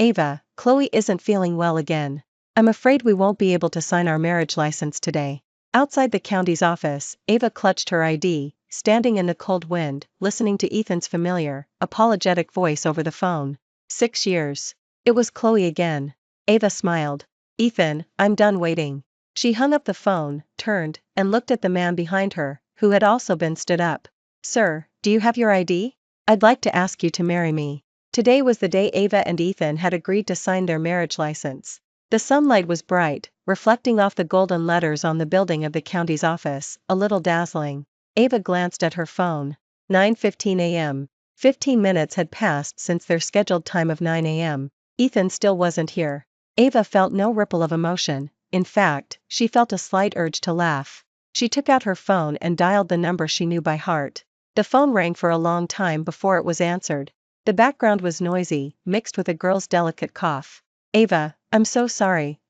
Ava, Chloe isn't feeling well again. I'm afraid we won't be able to sign our marriage license today. Outside the county's office, Ava clutched her ID, standing in the cold wind, listening to Ethan's familiar, apologetic voice over the phone. 6 years. It was Chloe again. Ava smiled. Ethan, I'm done waiting. She hung up the phone, turned, and looked at the man behind her, who had also been stood up. Sir, do you have your ID? I'd like to ask you to marry me. Today was the day Ava and Ethan had agreed to sign their marriage license. The sunlight was bright, reflecting off the golden letters on the building of the county's office, a little dazzling. Ava glanced at her phone. 9:15 a.m. 15 minutes had passed since their scheduled time of 9 a.m. Ethan still wasn't here. Ava felt no ripple of emotion. In fact, she felt a slight urge to laugh. She took out her phone and dialed the number she knew by heart. The phone rang for a long time before it was answered. The background was noisy, mixed with a girl's delicate cough. Ava, I'm so sorry,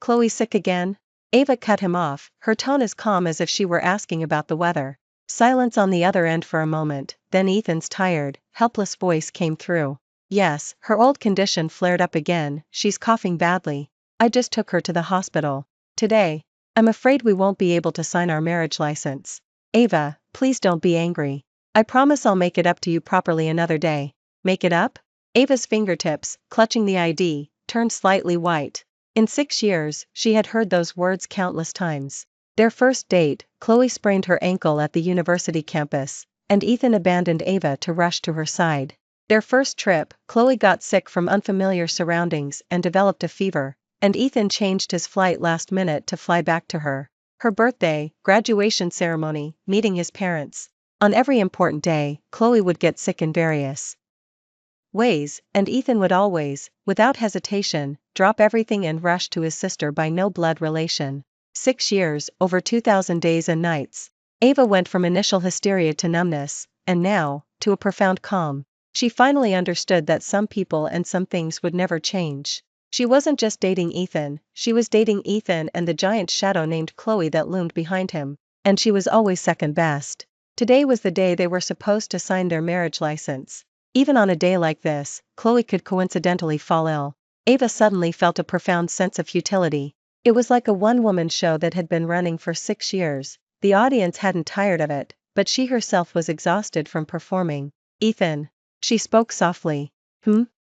Chloe's sick again? Ava cut him off, her tone as calm as if she were asking about the weather. Silence on the other end for a moment, then Ethan's tired, helpless voice came through. Yes, her old condition flared up again, she's coughing badly. I just took her to the hospital. Today. I'm afraid we won't be able to sign our marriage license. Ava, please don't be angry. I promise I'll make it up to you properly another day. Make it up? Ava's fingertips, clutching the ID, turned slightly white. In 6 years, she had heard those words countless times. Their first date, Chloe sprained her ankle at the university campus, and Ethan abandoned Ava to rush to her side. Their first trip, Chloe got sick from unfamiliar surroundings and developed a fever, and Ethan changed his flight last minute to fly back to her. Her birthday, graduation ceremony, meeting his parents. On every important day, Chloe would get sick in various ways, and Ethan would always, without hesitation, drop everything and rush to his sister by no blood relation. 6 years, over 2,000 days and nights. Ava went from initial hysteria to numbness, and now, to a profound calm. She finally understood that some people and some things would never change. She wasn't just dating Ethan, she was dating Ethan and the giant shadow named Chloe that loomed behind him, and she was always second best. Today was the day they were supposed to sign their marriage license. Even on a day like this, Chloe could coincidentally fall ill. Ava suddenly felt a profound sense of futility. It was like a one-woman show that had been running for 6 years. The audience hadn't tired of it, but she herself was exhausted from performing. Ethan. She spoke softly.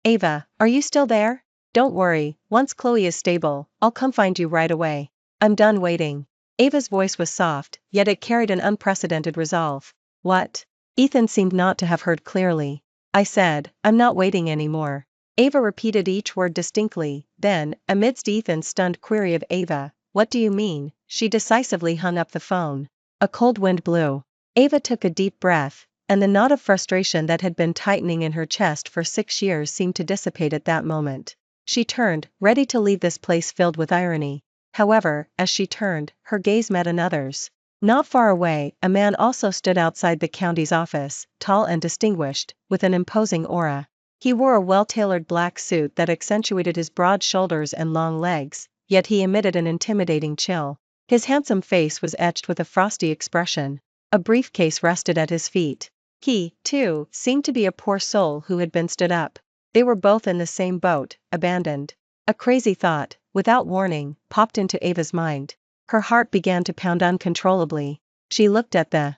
Ava, are you still there? Don't worry, once Chloe is stable, I'll come find you right away. I'm done waiting. Ava's voice was soft, yet it carried an unprecedented resolve. What? Ethan seemed not to have heard clearly. I said, I'm not waiting anymore. Ava repeated each word distinctly, then, amidst Ethan's stunned query of Ava, what do you mean? She decisively hung up the phone. A cold wind blew. Ava took a deep breath, and the knot of frustration that had been tightening in her chest for 6 years seemed to dissipate at that moment. She turned, ready to leave this place filled with irony. However, as she turned, her gaze met another's. Not far away, a man also stood outside the county's office, tall and distinguished, with an imposing aura. He wore a well-tailored black suit that accentuated his broad shoulders and long legs, yet he emitted an intimidating chill. His handsome face was etched with a frosty expression. A briefcase rested at his feet. He, too, seemed to be a poor soul who had been stood up. They were both in the same boat, abandoned. A crazy thought, without warning, popped into Ava's mind. Her heart began to pound uncontrollably. She looked at the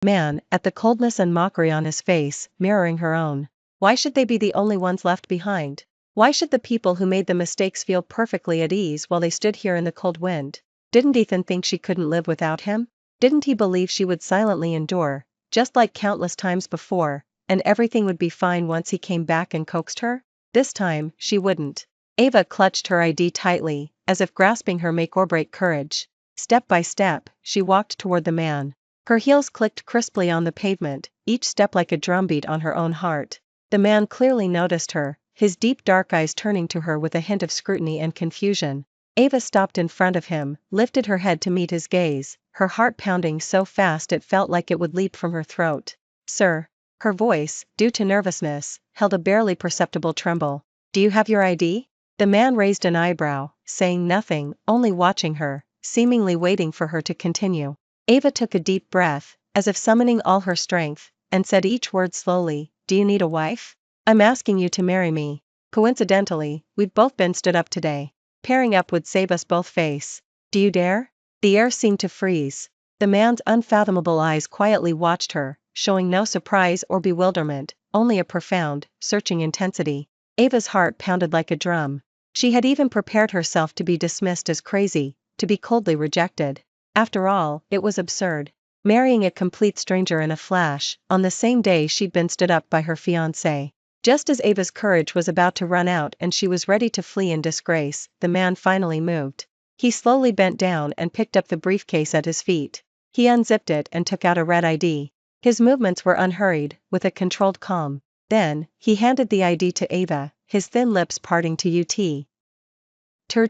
man, at the coldness and mockery on his face, mirroring her own. Why should they be the only ones left behind? Why should the people who made the mistakes feel perfectly at ease while they stood here in the cold wind? Didn't Ethan think she couldn't live without him? Didn't he believe she would silently endure, just like countless times before, and everything would be fine once he came back and coaxed her? This time, she wouldn't. Ava clutched her ID tightly, as if grasping her make-or-break courage. Step by step, she walked toward the man. Her heels clicked crisply on the pavement, each step like a drumbeat on her own heart. The man clearly noticed her, his deep dark eyes turning to her with a hint of scrutiny and confusion. Ava stopped in front of him, lifted her head to meet his gaze, her heart pounding so fast it felt like it would leap from her throat. Sir. Her voice, due to nervousness, held a barely perceptible tremble. Do you have your ID? The man raised an eyebrow, saying nothing, only watching her, seemingly waiting for her to continue. Ava took a deep breath, as if summoning all her strength, and said each word slowly. Do you need a wife? I'm asking you to marry me. Coincidentally, we've both been stood up today. Pairing up would save us both face. Do you dare? The air seemed to freeze. The man's unfathomable eyes quietly watched her, showing no surprise or bewilderment, only a profound, searching intensity. Ava's heart pounded like a drum. She had even prepared herself to be dismissed as crazy, to be coldly rejected. After all, it was absurd. Marrying a complete stranger in a flash, on the same day she'd been stood up by her fiancé. Just as Ava's courage was about to run out and she was ready to flee in disgrace, the man finally moved. He slowly bent down and picked up the briefcase at his feet. He unzipped it and took out a red ID. His movements were unhurried, with a controlled calm. Then, he handed the ID to Ava, his thin lips parting to UT.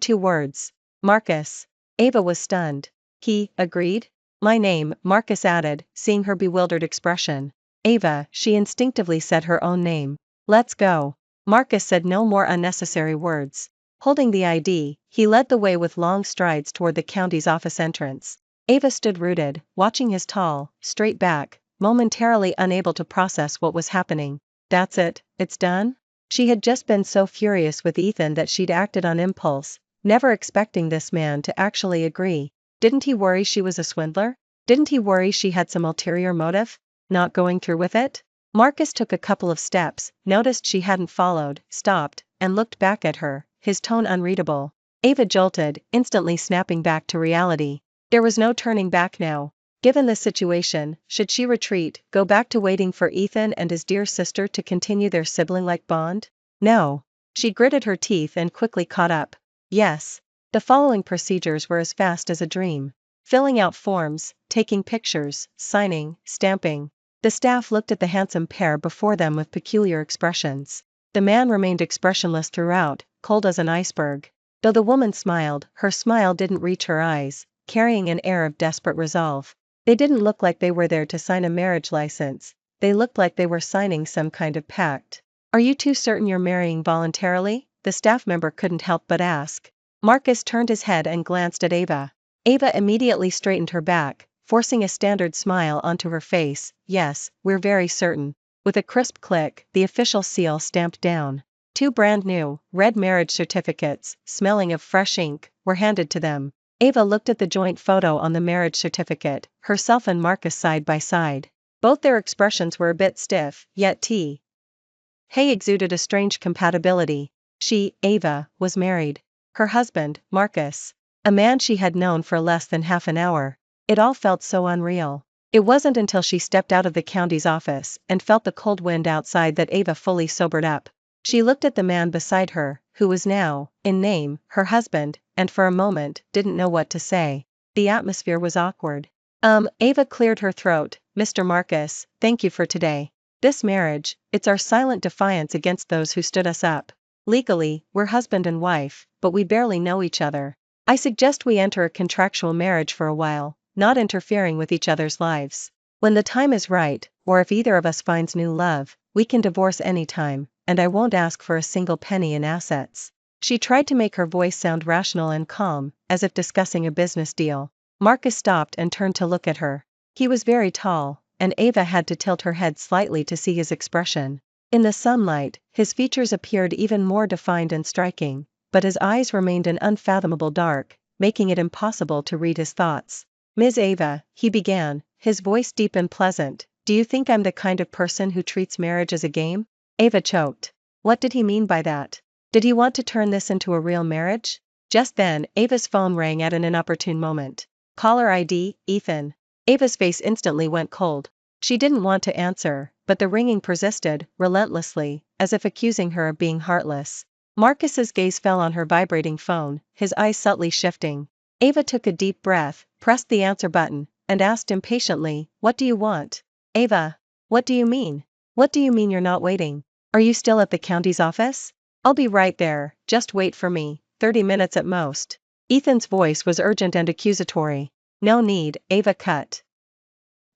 Two words. Marcus. Ava was stunned. He agreed? My name, Marcus added, seeing her bewildered expression. Ava, she instinctively said her own name. Let's go. Marcus said no more unnecessary words. Holding the ID, he led the way with long strides toward the county's office entrance. Ava stood rooted, watching his tall, straight back, momentarily unable to process what was happening. That's it, it's done? She had just been so furious with Ethan that she'd acted on impulse, never expecting this man to actually agree. Didn't he worry she was a swindler? Didn't he worry she had some ulterior motive? Not going through with it? Marcus took a couple of steps, noticed she hadn't followed, stopped, and looked back at her, his tone unreadable. Ava jolted, instantly snapping back to reality. There was no turning back now. Given the situation, should she retreat, go back to waiting for Ethan and his dear sister to continue their sibling-like bond? No. She gritted her teeth and quickly caught up. Yes. The following procedures were as fast as a dream. Filling out forms, taking pictures, signing, stamping. The staff looked at the handsome pair before them with peculiar expressions. The man remained expressionless throughout, cold as an iceberg. Though the woman smiled, her smile didn't reach her eyes, carrying an air of desperate resolve. They didn't look like they were there to sign a marriage license, they looked like they were signing some kind of pact. Are you two certain you're marrying voluntarily? The staff member couldn't help but ask. Marcus turned his head and glanced at Ava. Ava immediately straightened her back, forcing a standard smile onto her face. Yes, we're very certain. With a crisp click, the official seal stamped down. 2 brand new, red marriage certificates, smelling of fresh ink, were handed to them. Ava looked at the joint photo on the marriage certificate, herself and Marcus side by side. Both their expressions were a bit stiff, yet Hay exuded a strange compatibility. She, Ava, was married. Her husband, Marcus, a man she had known for less than half an hour. It all felt so unreal. It wasn't until she stepped out of the county's office and felt the cold wind outside that Ava fully sobered up. She looked at the man beside her, who was now, in name, her husband, and for a moment, didn't know what to say. The atmosphere was awkward. Ava cleared her throat. Mr. Marcus, thank you for today. This marriage, it's our silent defiance against those who stood us up. Legally, we're husband and wife, but we barely know each other. I suggest we enter a contractual marriage for a while, not interfering with each other's lives. When the time is right, or if either of us finds new love, we can divorce anytime, and I won't ask for a single penny in assets. She tried to make her voice sound rational and calm, as if discussing a business deal. Marcus stopped and turned to look at her. He was very tall, and Ava had to tilt her head slightly to see his expression. In the sunlight, his features appeared even more defined and striking, but his eyes remained an unfathomable dark, making it impossible to read his thoughts. Ms. Ava, he began, his voice deep and pleasant, do you think I'm the kind of person who treats marriage as a game? Ava choked. What did he mean by that? Did he want to turn this into a real marriage? Just then, Ava's phone rang at an inopportune moment. Caller ID, Ethan. Ava's face instantly went cold. She didn't want to answer, but the ringing persisted, relentlessly, as if accusing her of being heartless. Marcus's gaze fell on her vibrating phone, his eyes subtly shifting. Ava took a deep breath, pressed the answer button, and asked impatiently, what do you want? Ava, what do you mean? What do you mean you're not waiting? Are you still at the county's office? I'll be right there, just wait for me, 30 minutes at most. Ethan's voice was urgent and accusatory. No need, Ava cut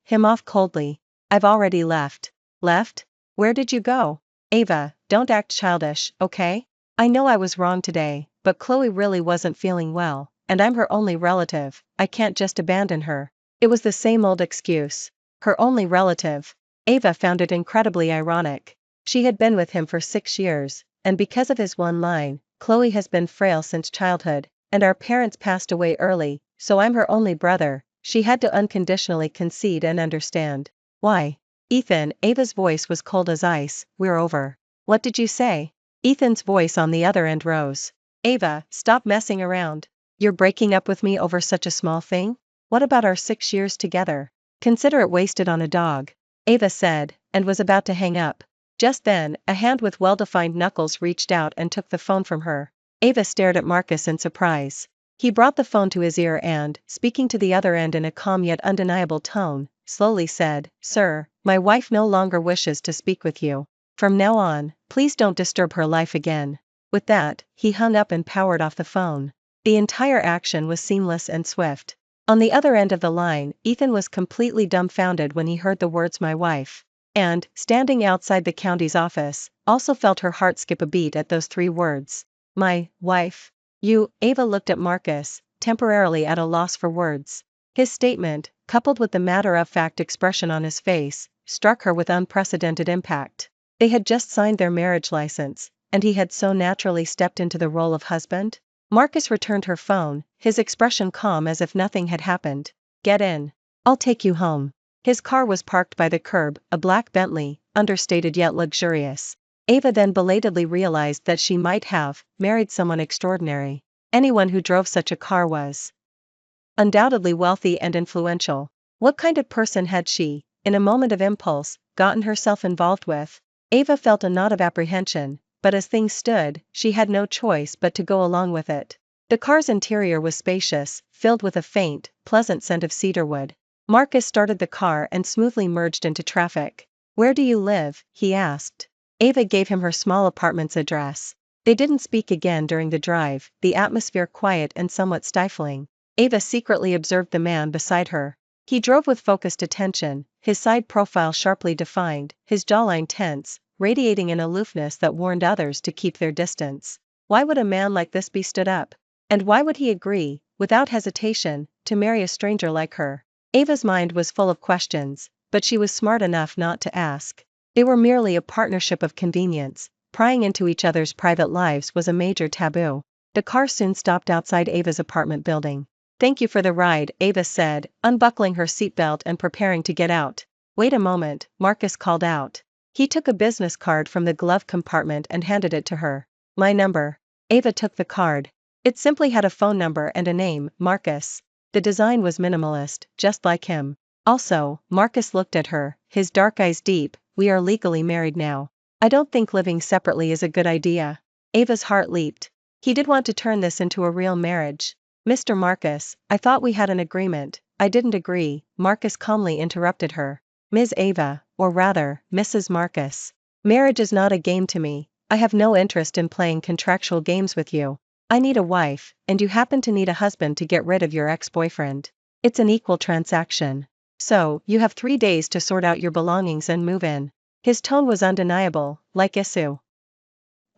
him off coldly. I've already left. Left? Where did you go? Ava, don't act childish, okay? I know I was wrong today, but Chloe really wasn't feeling well, and I'm her only relative, I can't just abandon her. It was the same old excuse. Her only relative. Ava found it incredibly ironic. She had been with him for 6 years, and because of his one line, Chloe has been frail since childhood, and our parents passed away early, so I'm her only brother, she had to unconditionally concede and understand. Why? Ethan, Ava's voice was cold as ice, we're over. What did you say? Ethan's voice on the other end rose. Ava, stop messing around. You're breaking up with me over such a small thing? What about our 6 years together? Consider it wasted on a dog. Ava said, and was about to hang up. Just then, a hand with well-defined knuckles reached out and took the phone from her. Ava stared at Marcus in surprise. He brought the phone to his ear and, speaking to the other end in a calm yet undeniable tone, slowly said, Sir, my wife no longer wishes to speak with you. From now on, please don't disturb her life again. With that, he hung up and powered off the phone. The entire action was seamless and swift. On the other end of the line, Ethan was completely dumbfounded when he heard the words my wife. And, standing outside the county's office, also felt her heart skip a beat at those 3 words. My wife? You, Ava looked at Marcus, temporarily at a loss for words. His statement, coupled with the matter-of-fact expression on his face, struck her with unprecedented impact. They had just signed their marriage license, and he had so naturally stepped into the role of husband? Marcus returned her phone, his expression calm as if nothing had happened. Get in. I'll take you home. His car was parked by the curb, a black Bentley, understated yet luxurious. Ava then belatedly realized that she might have married someone extraordinary. Anyone who drove such a car was undoubtedly wealthy and influential. What kind of person had she, in a moment of impulse, gotten herself involved with? Ava felt a knot of apprehension, but as things stood, she had no choice but to go along with it. The car's interior was spacious, filled with a faint, pleasant scent of cedarwood. Marcus started the car and smoothly merged into traffic. Where do you live? He asked. Ava gave him her small apartment's address. They didn't speak again during the drive, the atmosphere quiet and somewhat stifling. Ava secretly observed the man beside her. He drove with focused attention, his side profile sharply defined, his jawline tense, radiating an aloofness that warned others to keep their distance. Why would a man like this be stood up? And why would he agree, without hesitation, to marry a stranger like her? Ava's mind was full of questions, but she was smart enough not to ask. They were merely a partnership of convenience. Prying into each other's private lives was a major taboo. The car soon stopped outside Ava's apartment building. Thank you for the ride, Ava said, unbuckling her seatbelt and preparing to get out. Wait a moment, Marcus called out. He took a business card from the glove compartment and handed it to her. My number. Ava took the card. It simply had a phone number and a name, Marcus. The design was minimalist, just like him. Also, Marcus looked at her, his dark eyes deep. We are legally married now. I don't think living separately is a good idea. Ava's heart leaped. He did want to turn this into a real marriage. Mr. Marcus, I thought we had an agreement. I didn't agree, Marcus calmly interrupted her. Ms. Ava, or rather, Mrs. Marcus. Marriage is not a game to me. I have no interest in playing contractual games with you. I need a wife, and you happen to need a husband to get rid of your ex-boyfriend. It's an equal transaction. So, you have 3 days to sort out your belongings and move in. His tone was undeniable, like issue.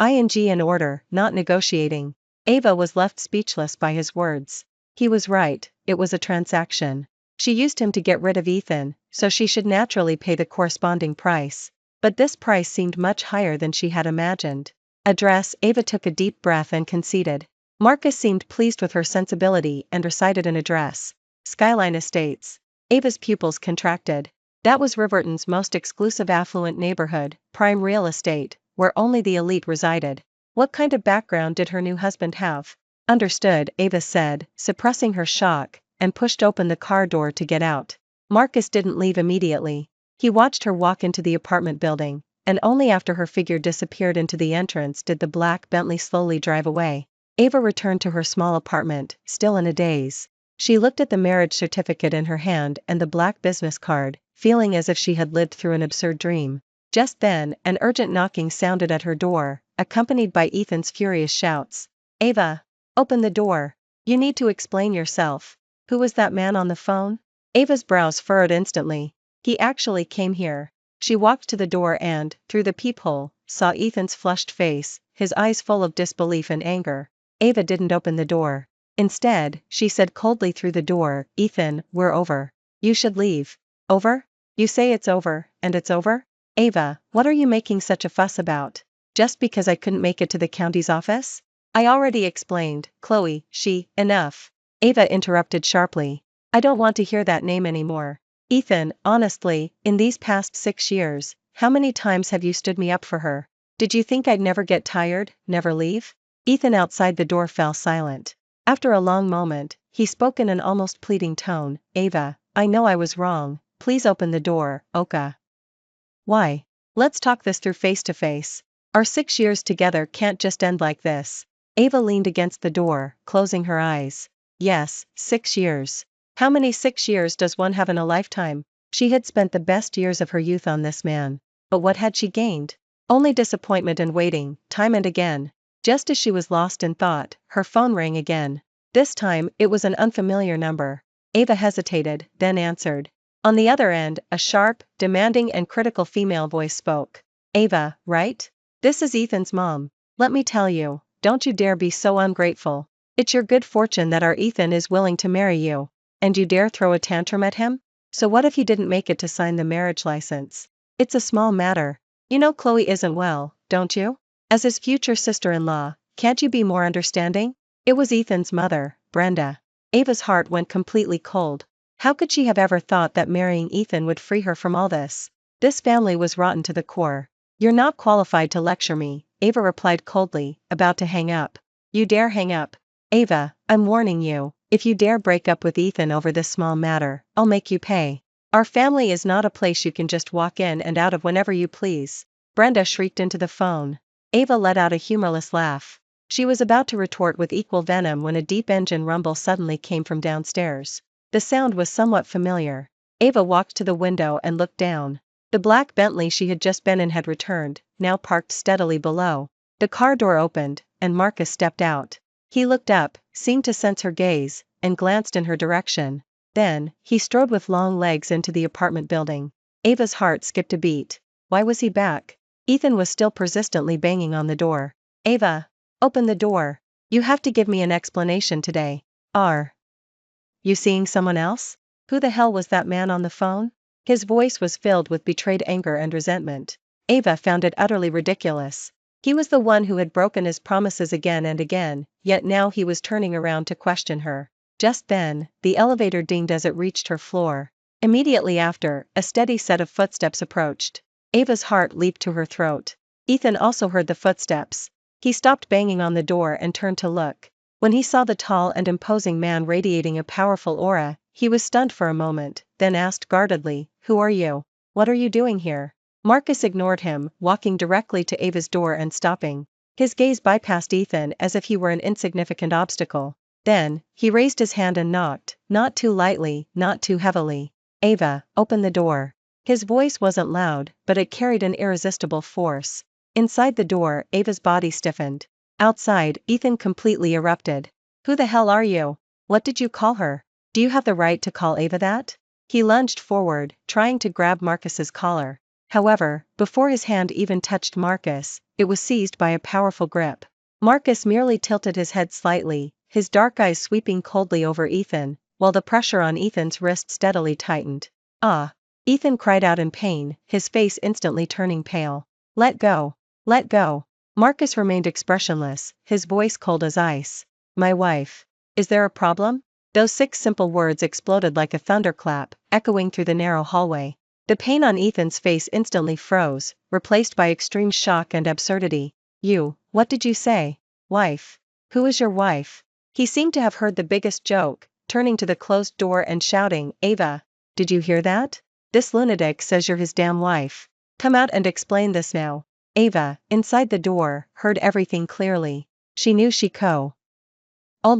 ING in order, not negotiating. Ava was left speechless by his words. He was right, it was a transaction. She used him to get rid of Ethan, so she should naturally pay the corresponding price. But this price seemed much higher than she had imagined. Address. Ava took a deep breath and conceded. Marcus seemed pleased with her sensibility and recited an address. Skyline Estates. Ava's pupils contracted. That was Riverton's most exclusive affluent neighborhood, prime real estate, where only the elite resided. What kind of background did her new husband have? Understood, Ava said, suppressing her shock, and pushed open the car door to get out. Marcus didn't leave immediately. He watched her walk into the apartment building, and only after her figure disappeared into the entrance did the black Bentley slowly drive away. Ava returned to her small apartment, still in a daze. She looked at the marriage certificate in her hand and the black business card, feeling as if she had lived through an absurd dream. Just then, an urgent knocking sounded at her door, accompanied by Ethan's furious shouts. Ava! Open the door. You need to explain yourself. Who was that man on the phone? Ava's brows furrowed instantly. He actually came here. She walked to the door and, through the peephole, saw Ethan's flushed face, his eyes full of disbelief and anger. Ava didn't open the door. Instead, she said coldly through the door, Ethan, we're over. You should leave. Over? You say it's over, and it's over? Ava, what are you making such a fuss about? just because I couldn't make it to the county's office? I already explained, Chloe, enough. Ava interrupted sharply. I don't want to hear that name anymore. Ethan, honestly, in these past 6 years, how many times have you stood me up for her? Did you think I'd never get tired, never leave? Ethan outside the door fell silent. After a long moment, he spoke in an almost pleading tone, Ava, I know I was wrong, please open the door, Oka. Why? Let's talk this through face to face. Our 6 years together can't just end like this. Ava leaned against the door, closing her eyes. Yes, 6 years. How many 6 years does one have in a lifetime? She had spent the best years of her youth on this man. But what had she gained? Only disappointment and waiting, time and again. Just as she was lost in thought, her phone rang again. This time, it was an unfamiliar number. Ava hesitated, then answered. On the other end, a sharp, demanding and critical female voice spoke. Ava, right? This is Ethan's mom. Let me tell you, don't you dare be so ungrateful. It's your good fortune that our Ethan is willing to marry you. And you dare throw a tantrum at him? So what if he didn't make it to sign the marriage license? It's a small matter. You know Chloe isn't well, don't you? As his future sister-in-law, can't you be more understanding? It was Ethan's mother, Brenda. Ava's heart went completely cold. How could she have ever thought that marrying Ethan would free her from all this? This family was rotten to the core. You're not qualified to lecture me, Ava replied coldly, about to hang up. You dare hang up? Ava, I'm warning you, if you dare break up with Ethan over this small matter, I'll make you pay. Our family is not a place you can just walk in and out of whenever you please. Brenda shrieked into the phone. Ava let out a humorless laugh. She was about to retort with equal venom when a deep engine rumble suddenly came from downstairs. The sound was somewhat familiar. Ava walked to the window and looked down. The black Bentley she had just been in had returned, now parked steadily below. The car door opened, and Marcus stepped out. He looked up, seemed to sense her gaze, and glanced in her direction. Then, he strode with long legs into the apartment building. Ava's heart skipped a beat. Why was he back? Ethan was still persistently banging on the door. Ava! Open the door. You have to give me an explanation today. Are you seeing someone else? Who the hell was that man on the phone? His voice was filled with betrayed anger and resentment. Ava found it utterly ridiculous. He was the one who had broken his promises again and again, yet now he was turning around to question her. Just then, the elevator dinged as it reached her floor. Immediately after, a steady set of footsteps approached. Ava's heart leaped to her throat. Ethan also heard the footsteps. He stopped banging on the door and turned to look. When he saw the tall and imposing man radiating a powerful aura, he was stunned for a moment, then asked guardedly, Who are you? What are you doing here? Marcus ignored him, walking directly to Ava's door and stopping. His gaze bypassed Ethan as if he were an insignificant obstacle. Then, he raised his hand and knocked, not too lightly, not too heavily. Ava, open the door. His voice wasn't loud, but it carried an irresistible force. Inside the door, Ava's body stiffened. Outside, Ethan completely erupted. Who the hell are you? What did you call her? Do you have the right to call Ava that? He lunged forward, trying to grab Marcus's collar. However, before his hand even touched Marcus, it was seized by a powerful grip. Marcus merely tilted his head slightly, his dark eyes sweeping coldly over Ethan, while the pressure on Ethan's wrist steadily tightened. Ah! Ethan cried out in pain, his face instantly turning pale. Let go! Let go! Marcus remained expressionless, his voice cold as ice. My wife. Is there a problem? Those 6 simple words exploded like a thunderclap, echoing through the narrow hallway. The pain on Ethan's face instantly froze, replaced by extreme shock and absurdity. What did you say? Wife? Who is your wife? He seemed to have heard the biggest joke, turning to the closed door and shouting, Ava! Did you hear that? This lunatic says you're his damn wife. Come out and explain this now. Ava, inside the door, heard everything clearly. She knew she couldn't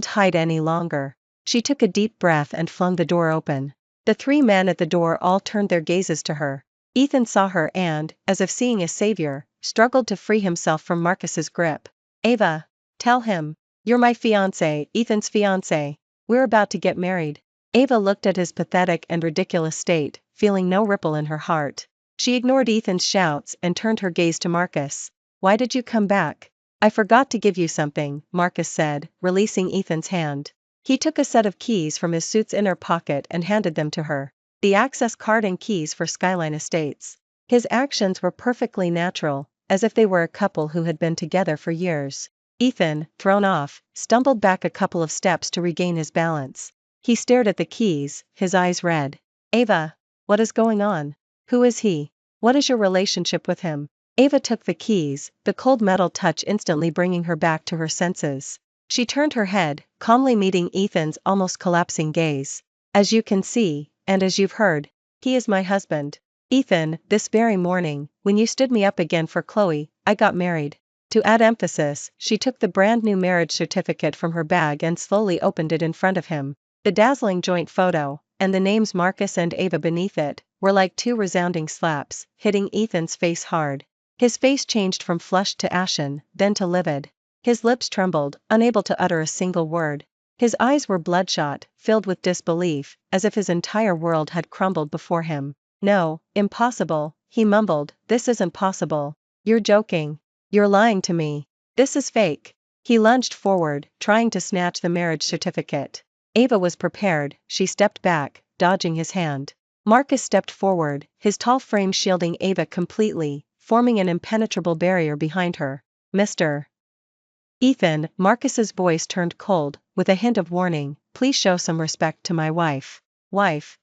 hide any longer. She took a deep breath and flung the door open. The 3 men at the door all turned their gazes to her. Ethan saw her and, as if seeing a savior, struggled to free himself from Marcus's grip. Ava! Tell him. You're my fiancé, Ethan's fiancé. We're about to get married. Ava looked at his pathetic and ridiculous state, feeling no ripple in her heart. She ignored Ethan's shouts and turned her gaze to Marcus. Why did you come back? I forgot to give you something, Marcus said, releasing Ethan's hand. He took a set of keys from his suit's inner pocket and handed them to her. The access card and keys for Skyline Estates. His actions were perfectly natural, as if they were a couple who had been together for years. Ethan, thrown off, stumbled back a couple of steps to regain his balance. He stared at the keys, his eyes red. Ava, what is going on? Who is he? What is your relationship with him? Ava took the keys, the cold metal touch instantly bringing her back to her senses. She turned her head, calmly meeting Ethan's almost collapsing gaze. As you can see, and as you've heard, he is my husband. Ethan, this very morning, when you stood me up again for Chloe, I got married. To add emphasis, she took the brand new marriage certificate from her bag and slowly opened it in front of him. The dazzling joint photo, and the names Marcus and Ava beneath it, were like two resounding slaps, hitting Ethan's face hard. His face changed from flushed to ashen, then to livid. His lips trembled, unable to utter a single word. His eyes were bloodshot, filled with disbelief, as if his entire world had crumbled before him. No, impossible, he mumbled, this isn't possible. You're joking. You're lying to me. This is fake. He lunged forward, trying to snatch the marriage certificate. Ava was prepared, she stepped back, dodging his hand. Marcus stepped forward, his tall frame shielding Ava completely, forming an impenetrable barrier behind her. Mr. Ethan, Marcus's voice turned cold, with a hint of warning, please show some respect to my wife. Wife,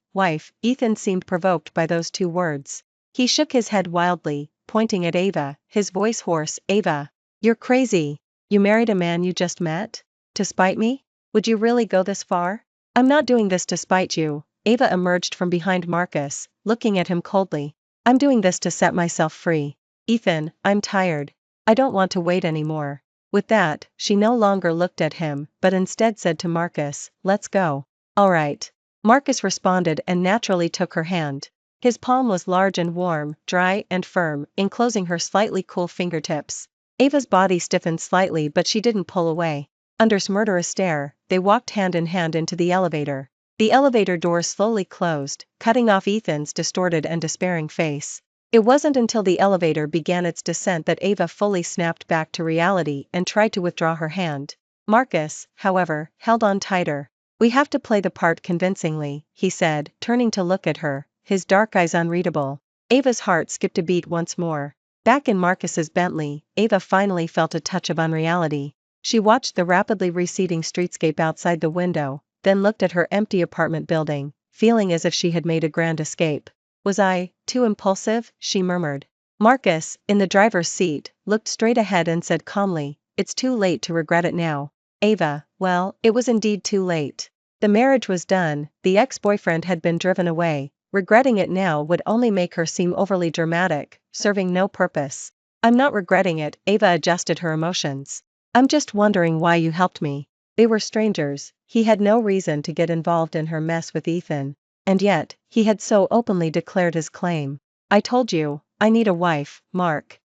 Ethan seemed provoked by those two words. He shook his head wildly, pointing at Ava, his voice hoarse, Ava, you're crazy. You married a man you just met? To spite me? Would you really go this far? I'm not doing this to spite you. Ava emerged from behind Marcus, looking at him coldly. I'm doing this to set myself free. Ethan, I'm tired. I don't want to wait anymore. With that, she no longer looked at him, but instead said to Marcus, let's go. All right. Marcus responded and naturally took her hand. His palm was large and warm, dry and firm, enclosing her slightly cool fingertips. Ava's body stiffened slightly but she didn't pull away. Under his murderous stare, they walked hand in hand into the elevator. The elevator doors slowly closed, cutting off Ethan's distorted and despairing face. It wasn't until the elevator began its descent that Ava fully snapped back to reality and tried to withdraw her hand. Marcus, however, held on tighter. We have to play the part convincingly, he said, turning to look at her, his dark eyes unreadable. Ava's heart skipped a beat once more. Back in Marcus's Bentley, Ava finally felt a touch of unreality. She watched the rapidly receding streetscape outside the window, then looked at her empty apartment building, feeling as if she had made a grand escape. Was I too impulsive? She murmured. Marcus, in the driver's seat, looked straight ahead and said calmly, it's too late to regret it now. Ava, well, it was indeed too late. The marriage was done, the ex-boyfriend had been driven away. Regretting it now would only make her seem overly dramatic, serving no purpose. I'm not regretting it, Ava adjusted her emotions. I'm just wondering why you helped me. They were strangers, he had no reason to get involved in her mess with Ethan. And yet, he had so openly declared his claim. I told you, I need a wife, Mark.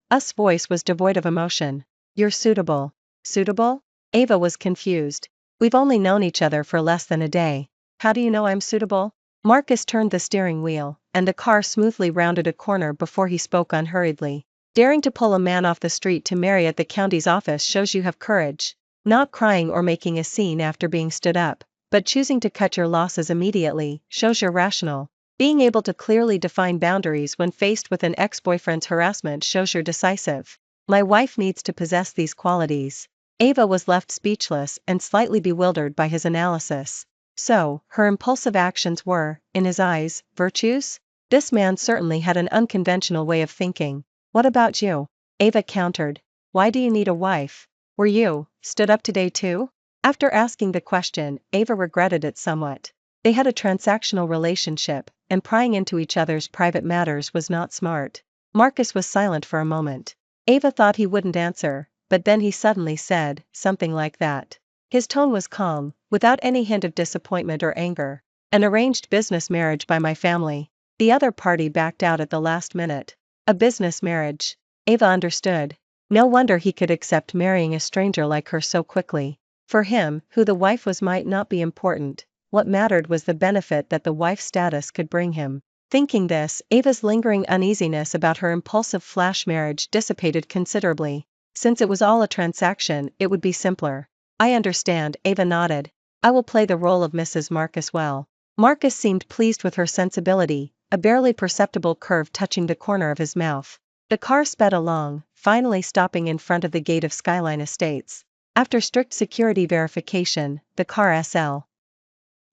Us voice was devoid of emotion. You're suitable. Suitable? Ava was confused. We've only known each other for less than a day. How do you know I'm suitable? Marcus turned the steering wheel, and the car smoothly rounded a corner before he spoke unhurriedly. Daring to pull a man off the street to marry at the county's office shows you have courage. Not crying or making a scene after being stood up, but choosing to cut your losses immediately, shows you're rational. Being able to clearly define boundaries when faced with an ex-boyfriend's harassment shows you're decisive. My wife needs to possess these qualities. Ava was left speechless and slightly bewildered by his analysis. So, her impulsive actions were, in his eyes, virtues? This man certainly had an unconventional way of thinking. What about you? Ava countered. Why do you need a wife? Were you stood up today too? After asking the question, Ava regretted it somewhat. They had a transactional relationship, and prying into each other's private matters was not smart. Marcus was silent for a moment. Ava thought he wouldn't answer, but then he suddenly said, something like that. His tone was calm, without any hint of disappointment or anger. An arranged business marriage by my family. The other party backed out at the last minute. A business marriage. Ava understood. No wonder he could accept marrying a stranger like her so quickly. For him, who the wife was might not be important. What mattered was the benefit that the wife's status could bring him. Thinking this, Ava's lingering uneasiness about her impulsive flash marriage dissipated considerably. Since it was all a transaction, it would be simpler. I understand, Ava nodded. I will play the role of Mrs. Marcus well. Marcus seemed pleased with her sensibility, a barely perceptible curve touching the corner of his mouth. The car sped along, finally stopping in front of the gate of Skyline Estates. After strict security verification, the car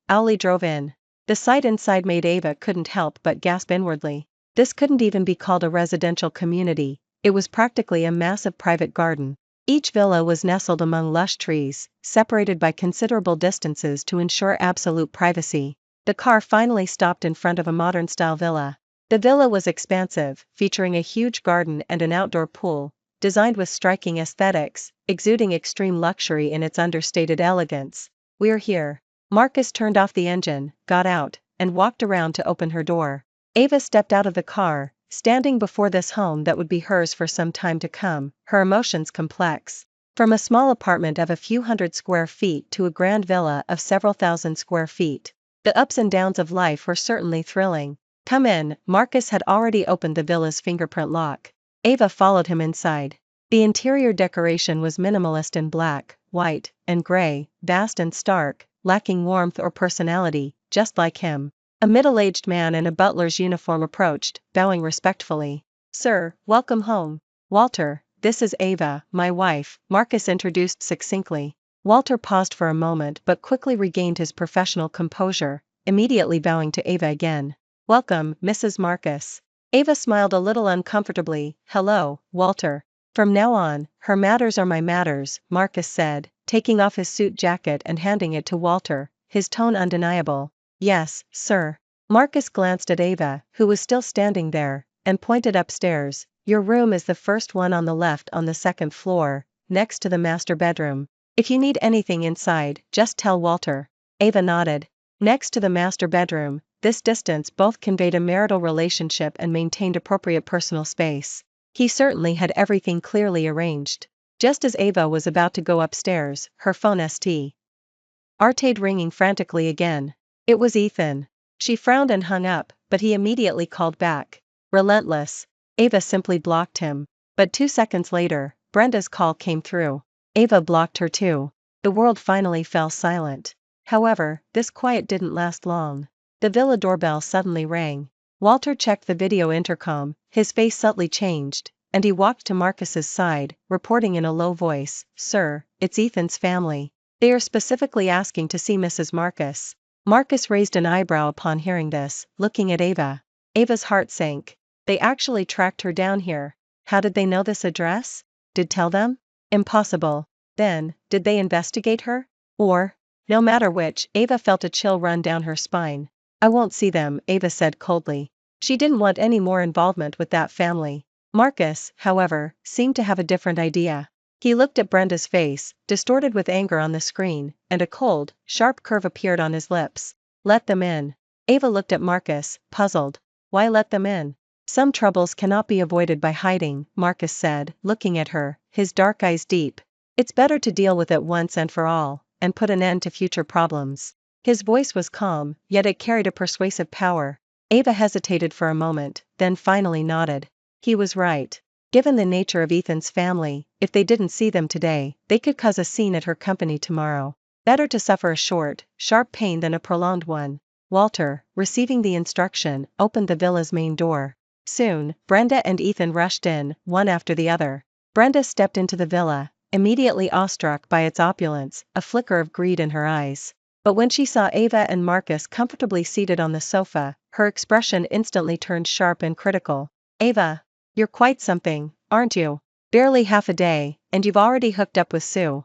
Owley drove in. The sight inside made Ava couldn't help but gasp inwardly. This couldn't even be called a residential community, it was practically a massive private garden. Each villa was nestled among lush trees, separated by considerable distances to ensure absolute privacy. The car finally stopped in front of a modern-style villa. The villa was expansive, featuring a huge garden and an outdoor pool, designed with striking aesthetics, exuding extreme luxury in its understated elegance. "We're here." Marcus turned off the engine, got out, and walked around to open her door. Ava stepped out of the car, standing before this home that would be hers for some time to come, her emotions complex. From a small apartment of a few hundred square feet to a grand villa of several thousand square feet, the ups and downs of life were certainly thrilling. "Come in." Marcus had already opened the villa's fingerprint lock. Ava followed him inside. The interior decoration was minimalist in black, white, and gray, vast and stark, lacking warmth or personality, just like him. A middle-aged man in a butler's uniform approached, bowing respectfully. "Sir, welcome home. Walter, this is Ava, my wife," Marcus introduced succinctly. Walter paused for a moment but quickly regained his professional composure, immediately bowing to Ava again. "Welcome, Mrs. Marcus." Ava smiled a little uncomfortably. "Hello, Walter. From now on, her matters are my matters," Marcus said, taking off his suit jacket and handing it to Walter, his tone undeniable. "Yes, sir." Marcus glanced at Ava, who was still standing there, and pointed upstairs. "Your room is the first one on the left on the second floor, next to the master bedroom. If you need anything inside, just tell Walter." Ava nodded. Next to the master bedroom, this distance both conveyed a marital relationship and maintained appropriate personal space. He certainly had everything clearly arranged. Just as Ava was about to go upstairs, her phone started ringing frantically again. It was Ethan. She frowned and hung up, but he immediately called back. Relentless. Ava simply blocked him. But 2 seconds later, Brenda's call came through. Ava blocked her too. The world finally fell silent. However, this quiet didn't last long. The villa doorbell suddenly rang. Walter checked the video intercom, his face subtly changed, and he walked to Marcus's side, reporting in a low voice, "Sir, it's Ethan's family. They are specifically asking to see Mrs. Marcus." Marcus raised an eyebrow upon hearing this, looking at Ava. Ava's heart sank. They actually tracked her down here. How did they know this address? Did tell them? Impossible. Then, did they investigate her? Or, no matter which, Ava felt a chill run down her spine. "I won't see them," Ava said coldly. She didn't want any more involvement with that family. Marcus, however, seemed to have a different idea. He looked at Brenda's face, distorted with anger on the screen, and a cold, sharp curve appeared on his lips. "Let them in." Ava looked at Marcus, puzzled. "Why let them in?" "Some troubles cannot be avoided by hiding," Marcus said, looking at her, his dark eyes deep. "It's better to deal with it once and for all, and put an end to future problems." His voice was calm, yet it carried a persuasive power. Ava hesitated for a moment, then finally nodded. He was right. Given the nature of Ethan's family, if they didn't see them today, they could cause a scene at her company tomorrow. Better to suffer a short, sharp pain than a prolonged one. Walter, receiving the instruction, opened the villa's main door. Soon, Brenda and Ethan rushed in, one after the other. Brenda stepped into the villa, immediately awestruck by its opulence, a flicker of greed in her eyes. But when she saw Ava and Marcus comfortably seated on the sofa, her expression instantly turned sharp and critical. "Ava, you're quite something, aren't you? Barely half a day, and you've already hooked up with Sue.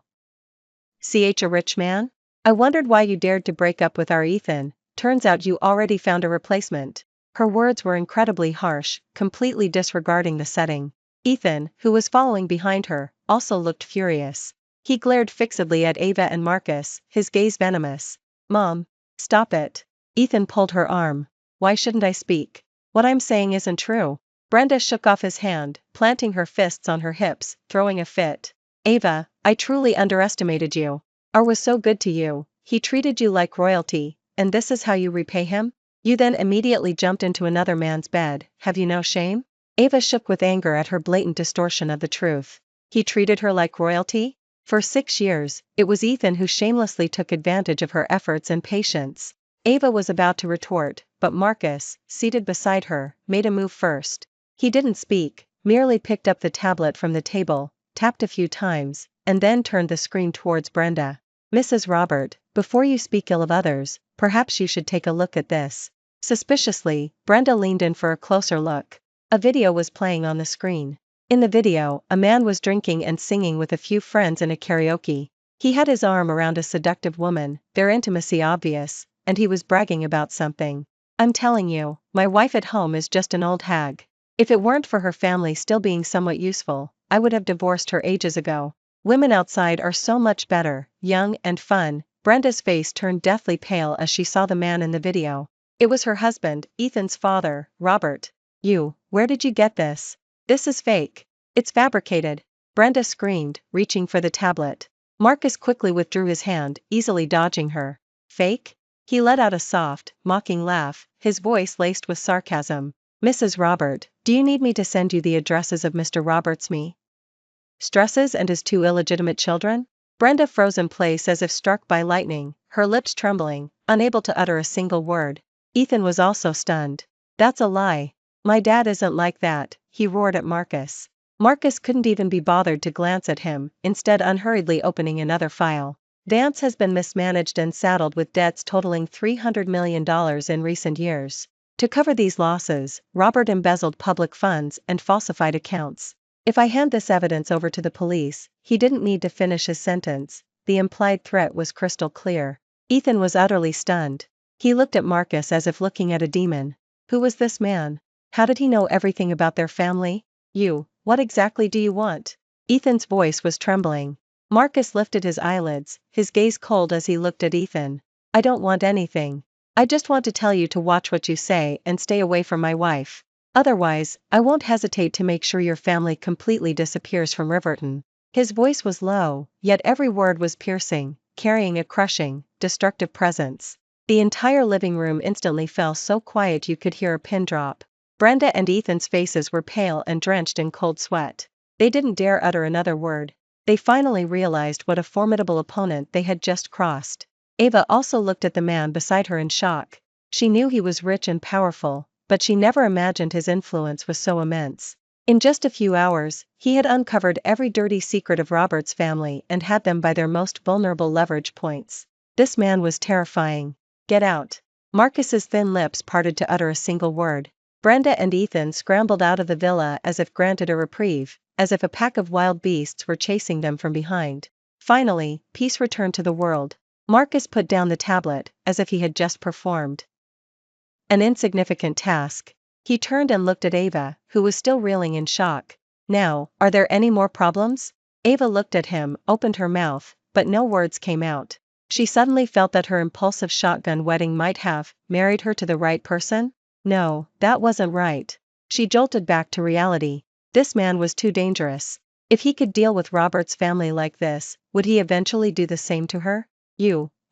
A rich man? I wondered why you dared to break up with our Ethan. Turns out you already found a replacement." Her words were incredibly harsh, completely disregarding the setting. Ethan, who was following behind her, also looked furious. He glared fixedly at Ava and Marcus, his gaze venomous. "Mom, stop it." Ethan pulled her arm. "Why shouldn't I speak? What I'm saying isn't true." Brenda shook off his hand, planting her fists on her hips, throwing a fit. "Ava, I truly underestimated you. Ar was so good to you, he treated you like royalty, and this is how you repay him? You then immediately jumped into another man's bed, have you no shame?" Ava shook with anger at her blatant distortion of the truth. He treated her like royalty? For 6 years, it was Ethan who shamelessly took advantage of her efforts and patience. Ava was about to retort, but Marcus, seated beside her, made a move first. He didn't speak, merely picked up the tablet from the table, tapped a few times, and then turned the screen towards Brenda. Mrs. Robert, before you speak ill of others, perhaps you should take a look at this. Suspiciously, Brenda leaned in for a closer look. A video was playing on the screen. In the video, a man was drinking and singing with a few friends in a karaoke. He had his arm around a seductive woman, their intimacy obvious, and he was bragging about something. I'm telling you, my wife at home is just an old hag. If it weren't for her family still being somewhat useful, I would have divorced her ages ago. Women outside are so much better, young and fun. Brenda's face turned deathly pale as she saw the man in the video. It was her husband, Ethan's father, Robert. Where did you get this? This is fake. It's fabricated. Brenda screamed, reaching for the tablet. Marcus quickly withdrew his hand, easily dodging her. Fake? He let out a soft, mocking laugh, his voice laced with sarcasm. Mrs. Robert, do you need me to send you the addresses of Mr. Robert's stresses and his two illegitimate children? Brenda froze in place as if struck by lightning, her lips trembling, unable to utter a single word. Ethan was also stunned. That's a lie. My dad isn't like that, he roared at Marcus. Marcus couldn't even be bothered to glance at him, instead unhurriedly opening another file. Vance has been mismanaged and saddled with debts totaling $300 million in recent years. To cover these losses, Robert embezzled public funds and falsified accounts. If I hand this evidence over to the police, he didn't need to finish his sentence. The implied threat was crystal clear. Ethan was utterly stunned. He looked at Marcus as if looking at a demon. Who was this man? How did he know everything about their family? What exactly do you want? Ethan's voice was trembling. Marcus lifted his eyelids, his gaze cold as he looked at Ethan. I don't want anything. I just want to tell you to watch what you say and stay away from my wife. Otherwise, I won't hesitate to make sure your family completely disappears from Riverton. His voice was low, yet every word was piercing, carrying a crushing, destructive presence. The entire living room instantly fell so quiet you could hear a pin drop. Brenda and Ethan's faces were pale and drenched in cold sweat. They didn't dare utter another word. They finally realized what a formidable opponent they had just crossed. Ava also looked at the man beside her in shock. She knew he was rich and powerful, but she never imagined his influence was so immense. In just a few hours, he had uncovered every dirty secret of Robert's family and had them by their most vulnerable leverage points. This man was terrifying. Get out. Marcus's thin lips parted to utter a single word. Brenda and Ethan scrambled out of the villa as if granted a reprieve, as if a pack of wild beasts were chasing them from behind. Finally, peace returned to the world. Marcus put down the tablet, as if he had just performed an insignificant task. He turned and looked at Ava, who was still reeling in shock. Now, are there any more problems? Ava looked at him, opened her mouth, but no words came out. She suddenly felt that her impulsive shotgun wedding might have married her to the right person. No, that wasn't right. She jolted back to reality. This man was too dangerous. If he could deal with Robert's family like this, would he eventually do the same to her?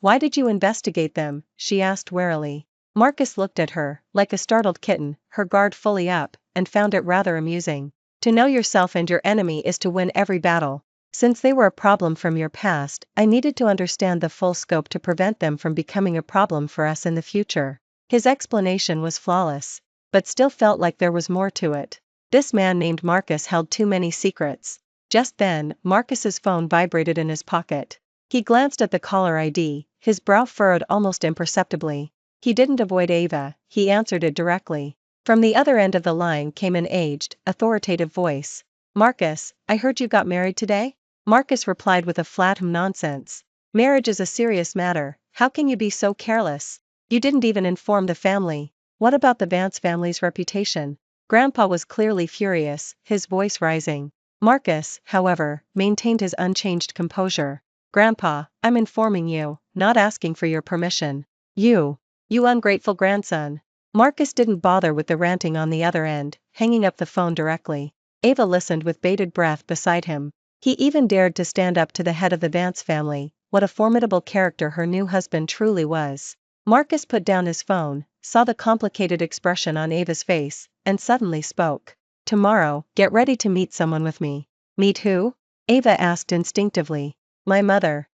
Why did you investigate them? She asked warily. Marcus looked at her, like a startled kitten, her guard fully up, and found it rather amusing. To know yourself and your enemy is to win every battle. Since they were a problem from your past, I needed to understand the full scope to prevent them from becoming a problem for us in the future. His explanation was flawless, but still felt like there was more to it. This man named Marcus held too many secrets. Just then, Marcus's phone vibrated in his pocket. He glanced at the caller ID, his brow furrowed almost imperceptibly. He didn't avoid Ava, he answered it directly. From the other end of the line came an aged, authoritative voice. Marcus, I heard you got married today? Marcus replied with a flat nonsense. Marriage is a serious matter, how can you be so careless? You didn't even inform the family. What about the Vance family's reputation? Grandpa was clearly furious, his voice rising. Marcus, however, maintained his unchanged composure. Grandpa, I'm informing you, not asking for your permission. You ungrateful grandson. Marcus didn't bother with the ranting on the other end, hanging up the phone directly. Ava listened with bated breath beside him. He even dared to stand up to the head of the Vance family. What a formidable character her new husband truly was. Marcus put down his phone, saw the complicated expression on Ava's face, and suddenly spoke. Tomorrow, get ready to meet someone with me. Meet who? Ava asked instinctively. My mother.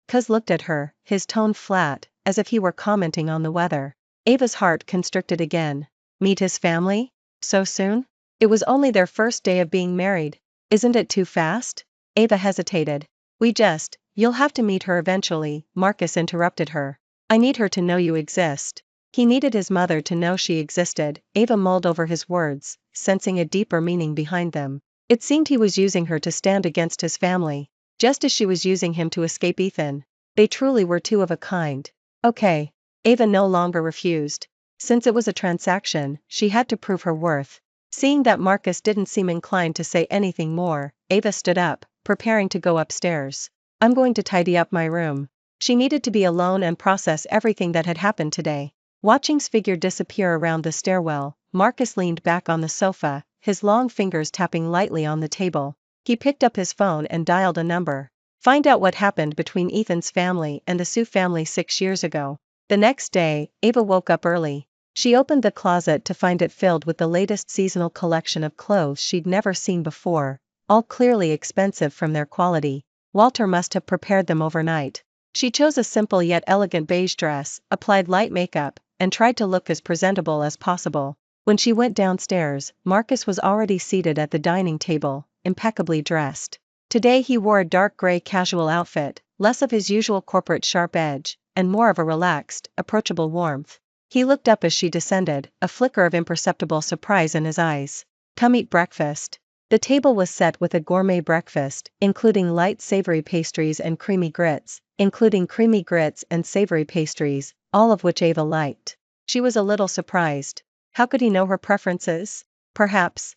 Cuz looked at her, his tone flat, as if he were commenting on the weather. Ava's heart constricted again. Meet his family? So soon? It was only their first day of being married. Isn't it too fast? Ava hesitated. You'll have to meet her eventually, Marcus interrupted her. I need her to know you exist. He needed his mother to know she existed. Ava mulled over his words, sensing a deeper meaning behind them. It seemed he was using her to stand against his family, just as she was using him to escape Ethan. They truly were two of a kind. Okay. Ava no longer refused. Since it was a transaction, she had to prove her worth. Seeing that Marcus didn't seem inclined to say anything more, Ava stood up, preparing to go upstairs. I'm going to tidy up my room. She needed to be alone and process everything that had happened today. Watching his figure disappear around the stairwell, Marcus leaned back on the sofa, his long fingers tapping lightly on the table. He picked up his phone and dialed a number. Find out what happened between Ethan's family and the Sue family 6 years ago. The next day, Ava woke up early. She opened the closet to find it filled with the latest seasonal collection of clothes she'd never seen before, all clearly expensive from their quality. Walter must have prepared them overnight. She chose a simple yet elegant beige dress, applied light makeup, and tried to look as presentable as possible. When she went downstairs, Marcus was already seated at the dining table, impeccably dressed. Today he wore a dark gray casual outfit, less of his usual corporate sharp edge, and more of a relaxed, approachable warmth. He looked up as she descended, a flicker of imperceptible surprise in his eyes. Come eat breakfast. The table was set with a gourmet breakfast, including light savory pastries and creamy grits, and savory pastries, all of which Ava liked. She was a little surprised. How could he know her preferences? Perhaps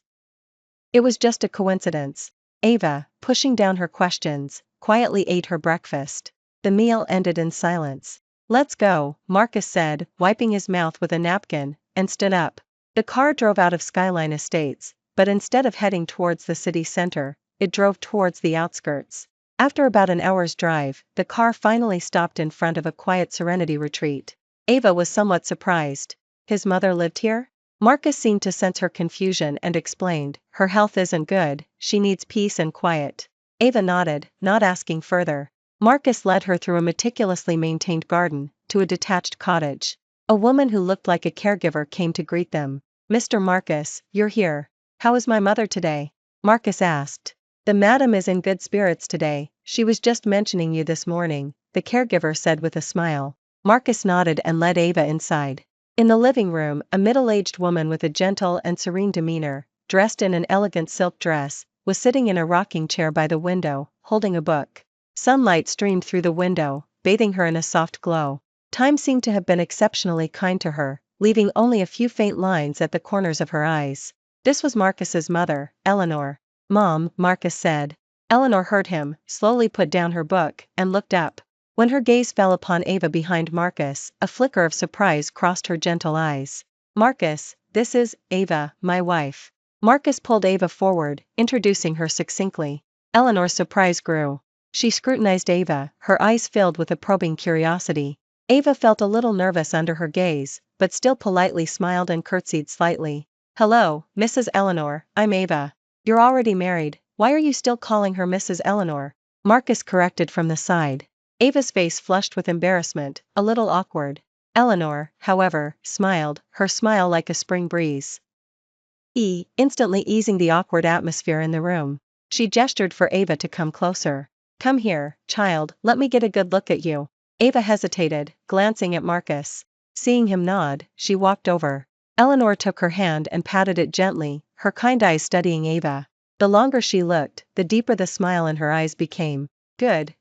it was just a coincidence. Ava, pushing down her questions, quietly ate her breakfast. The meal ended in silence. Let's go, Marcus said, wiping his mouth with a napkin, and stood up. The car drove out of Skyline Estates, but instead of heading towards the city center, it drove towards the outskirts. After about an hour's drive, the car finally stopped in front of a quiet Serenity retreat. Ava was somewhat surprised. His mother lived here? Marcus seemed to sense her confusion and explained, her health isn't good, she needs peace and quiet. Ava nodded, not asking further. Marcus led her through a meticulously maintained garden, to a detached cottage. A woman who looked like a caregiver came to greet them. Mr. Marcus, you're here. How is my mother today? Marcus asked. The madam is in good spirits today, she was just mentioning you this morning, the caregiver said with a smile. Marcus nodded and led Ava inside. In the living room, a middle-aged woman with a gentle and serene demeanor, dressed in an elegant silk dress, was sitting in a rocking chair by the window, holding a book. Sunlight streamed through the window, bathing her in a soft glow. Time seemed to have been exceptionally kind to her, leaving only a few faint lines at the corners of her eyes. This was Marcus's mother, Eleanor. Mom, Marcus said. Eleanor heard him, slowly put down her book, and looked up. When her gaze fell upon Ava behind Marcus, a flicker of surprise crossed her gentle eyes. Marcus, this is Ava, my wife. Marcus pulled Ava forward, introducing her succinctly. Eleanor's surprise grew. She scrutinized Ava, her eyes filled with a probing curiosity. Ava felt a little nervous under her gaze, but still politely smiled and curtsied slightly. Hello, Mrs. Eleanor, I'm Ava. You're already married, why are you still calling her Mrs. Eleanor? Marcus corrected from the side. Ava's face flushed with embarrassment, a little awkward. Eleanor, however, smiled, her smile like a spring breeze. Instantly easing the awkward atmosphere in the room. She gestured for Ava to come closer. Come here, child, let me get a good look at you. Ava hesitated, glancing at Marcus. Seeing him nod, she walked over. Eleanor took her hand and patted it gently, her kind eyes studying Ava. The longer she looked, the deeper the smile in her eyes became. Good,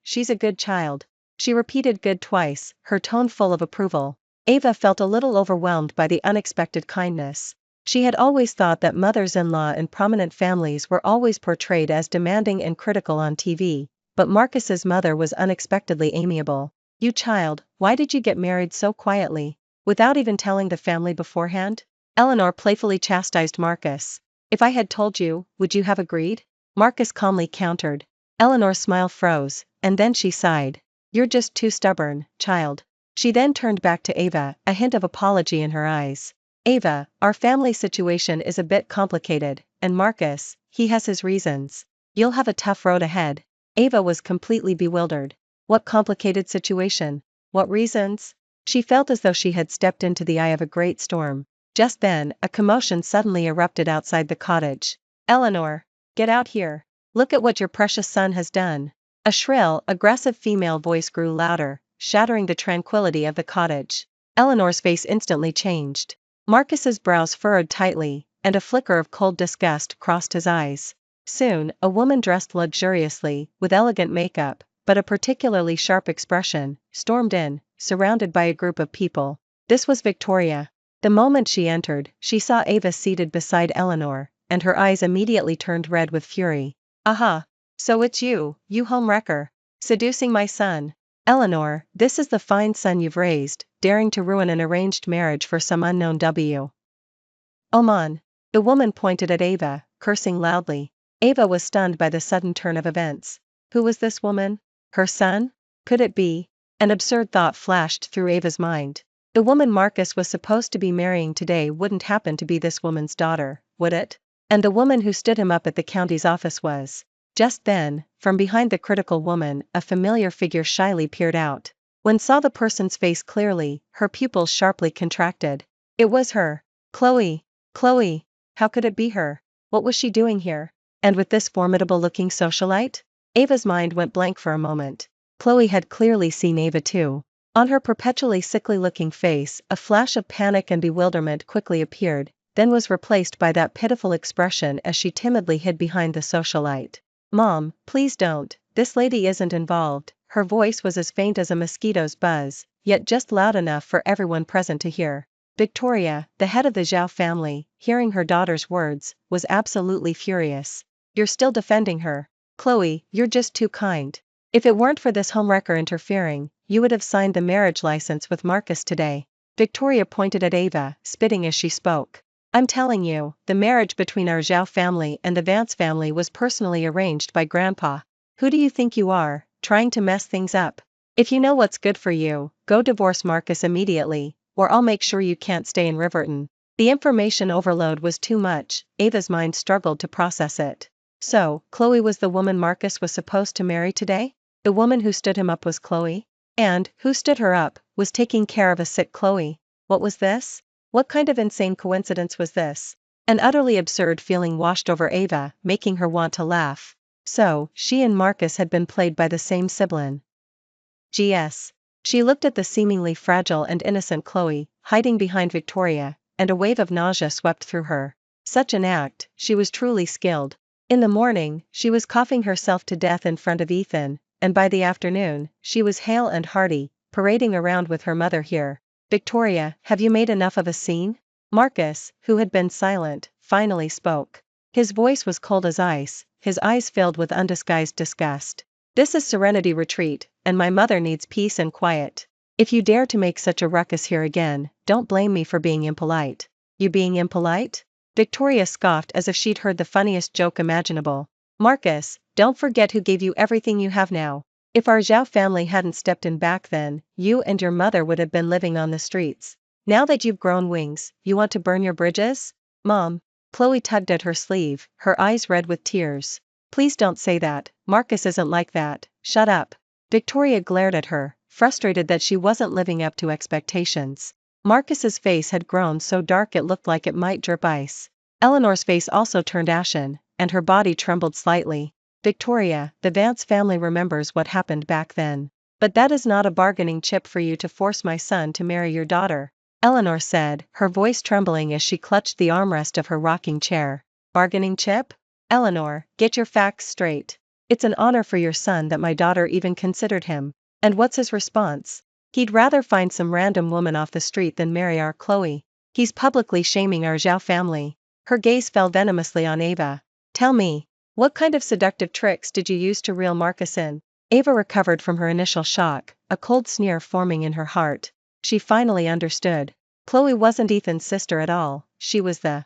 she's a good child. She repeated good twice, her tone full of approval. Ava felt a little overwhelmed by the unexpected kindness. She had always thought that mothers-in-law in prominent families were always portrayed as demanding and critical on TV, but Marcus's mother was unexpectedly amiable. You child, why did you get married so quietly? Without even telling the family beforehand? Eleanor playfully chastised Marcus. If I had told you, would you have agreed? Marcus calmly countered. Eleanor's smile froze, and then she sighed. You're just too stubborn, child. She then turned back to Ava, a hint of apology in her eyes. Ava, our family situation is a bit complicated, and Marcus, he has his reasons. You'll have a tough road ahead. Ava was completely bewildered. What complicated situation? What reasons? She felt as though she had stepped into the eye of a great storm. Just then, a commotion suddenly erupted outside the cottage. Eleanor, get out here. Look at what your precious son has done. A shrill, aggressive female voice grew louder, shattering the tranquility of the cottage. Eleanor's face instantly changed. Marcus's brows furrowed tightly, and a flicker of cold disgust crossed his eyes. Soon, a woman dressed luxuriously, with elegant makeup, but a particularly sharp expression, stormed in, surrounded by a group of people. This was Victoria. The moment she entered, she saw Ava seated beside Eleanor, and her eyes immediately turned red with fury. Aha! So it's you, you homewrecker. Seducing my son. Eleanor, this is the fine son you've raised, daring to ruin an arranged marriage for some unknown W. Oman. The woman pointed at Ava, cursing loudly. Ava was stunned by the sudden turn of events. Who was this woman? Her son? Could it be? An absurd thought flashed through Ava's mind. The woman Marcus was supposed to be marrying today wouldn't happen to be this woman's daughter, would it? And the woman who stood him up at the county's office was. Just then, from behind the critical woman, a familiar figure shyly peered out. When saw the person's face clearly, her pupils sharply contracted. It was her. Chloe. Chloe. How could it be her? What was she doing here? And with this formidable-looking socialite? Ava's mind went blank for a moment. Chloe had clearly seen Ava too. On her perpetually sickly-looking face, a flash of panic and bewilderment quickly appeared, then was replaced by that pitiful expression as she timidly hid behind the socialite. Mom, please don't, this lady isn't involved. Her voice was as faint as a mosquito's buzz, yet just loud enough for everyone present to hear. Victoria, the head of the Zhao family, hearing her daughter's words, was absolutely furious. You're still defending her. Chloe, you're just too kind. If it weren't for this homewrecker interfering, you would have signed the marriage license with Marcus today. Victoria pointed at Ava, spitting as she spoke. I'm telling you, the marriage between our Zhao family and the Vance family was personally arranged by Grandpa. Who do you think you are, trying to mess things up? If you know what's good for you, go divorce Marcus immediately, or I'll make sure you can't stay in Riverton. The information overload was too much, Ava's mind struggled to process it. So, Chloe was the woman Marcus was supposed to marry today? The woman who stood him up was Chloe? And, who stood her up, was taking care of a sick Chloe? What was this? What kind of insane coincidence was this? An utterly absurd feeling washed over Ava, making her want to laugh. So, she and Marcus had been played by the same sibling. G.S. She looked at the seemingly fragile and innocent Chloe, hiding behind Victoria, and a wave of nausea swept through her. Such an act, she was truly skilled. In the morning, she was coughing herself to death in front of Ethan, and by the afternoon, she was hale and hearty, parading around with her mother here. Victoria, have you made enough of a scene? Marcus, who had been silent, finally spoke. His voice was cold as ice, his eyes filled with undisguised disgust. This is Serenity Retreat, and my mother needs peace and quiet. If you dare to make such a ruckus here again, don't blame me for being impolite. You being impolite? Victoria scoffed as if she'd heard the funniest joke imaginable. Marcus, don't forget who gave you everything you have now. If our Zhao family hadn't stepped in back then, you and your mother would have been living on the streets. Now that you've grown wings, you want to burn your bridges? Mom. Chloe tugged at her sleeve, her eyes red with tears. Please don't say that, Marcus isn't like that, shut up. Victoria glared at her, frustrated that she wasn't living up to expectations. Marcus's face had grown so dark it looked like it might drip ice. Eleanor's face also turned ashen, and her body trembled slightly. Victoria, the Vance family remembers what happened back then. But that is not a bargaining chip for you to force my son to marry your daughter, Eleanor said, her voice trembling as she clutched the armrest of her rocking chair. Bargaining chip? Eleanor, get your facts straight. It's an honor for your son that my daughter even considered him. And what's his response? He'd rather find some random woman off the street than marry our Chloe. He's publicly shaming our Zhao family. Her gaze fell venomously on Ava. Tell me, what kind of seductive tricks did you use to reel Marcus in? Ava recovered from her initial shock, a cold sneer forming in her heart. She finally understood. Chloe wasn't Ethan's sister at all, she was the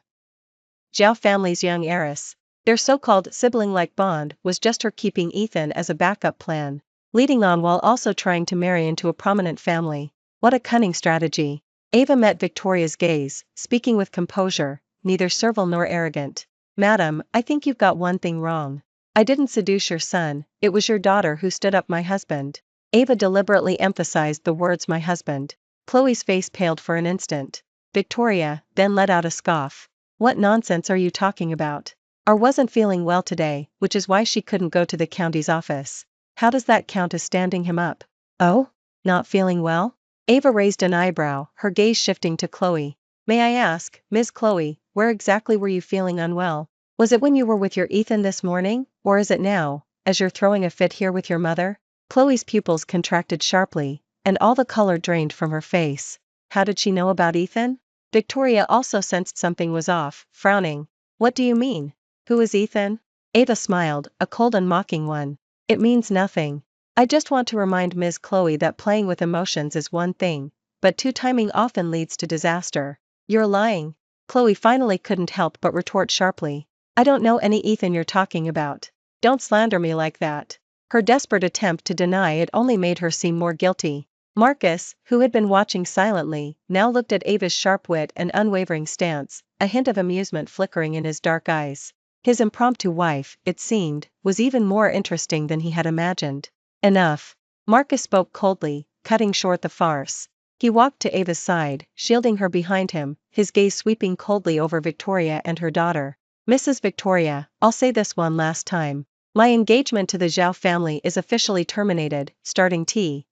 Zhao family's young heiress. Their so-called sibling-like bond was just her keeping Ethan as a backup plan, leading on while also trying to marry into a prominent family. What a cunning strategy. Ava met Victoria's gaze, speaking with composure, neither servile nor arrogant. Madam, I think you've got one thing wrong. I didn't seduce your son, it was your daughter who stood up my husband. Ava deliberately emphasized the words my husband. Chloe's face paled for an instant. Victoria then let out a scoff. What nonsense are you talking about? Or wasn't feeling well today, which is why she couldn't go to the county's office. How does that count as standing him up? Oh? Not feeling well? Ava raised an eyebrow, her gaze shifting to Chloe. May I ask, Ms. Chloe, where exactly were you feeling unwell? Was it when you were with your Ethan this morning, or is it now, as you're throwing a fit here with your mother? Chloe's pupils contracted sharply, and all the color drained from her face. How did she know about Ethan? Victoria also sensed something was off, frowning. What do you mean? Who is Ethan? Ava smiled, a cold and mocking one. It means nothing. I just want to remind Ms. Chloe that playing with emotions is one thing, but two-timing often leads to disaster. You're lying. Chloe finally couldn't help but retort sharply. I don't know any Ethan you're talking about. Don't slander me like that. Her desperate attempt to deny it only made her seem more guilty. Marcus, who had been watching silently, now looked at Ava's sharp wit and unwavering stance, a hint of amusement flickering in his dark eyes. His impromptu wife, it seemed, was even more interesting than he had imagined. Enough. Marcus spoke coldly, cutting short the farce. He walked to Ava's side, shielding her behind him, his gaze sweeping coldly over Victoria and her daughter. Mrs. Victoria, I'll say this one last time. My engagement to the Zhao family is officially terminated, starting today.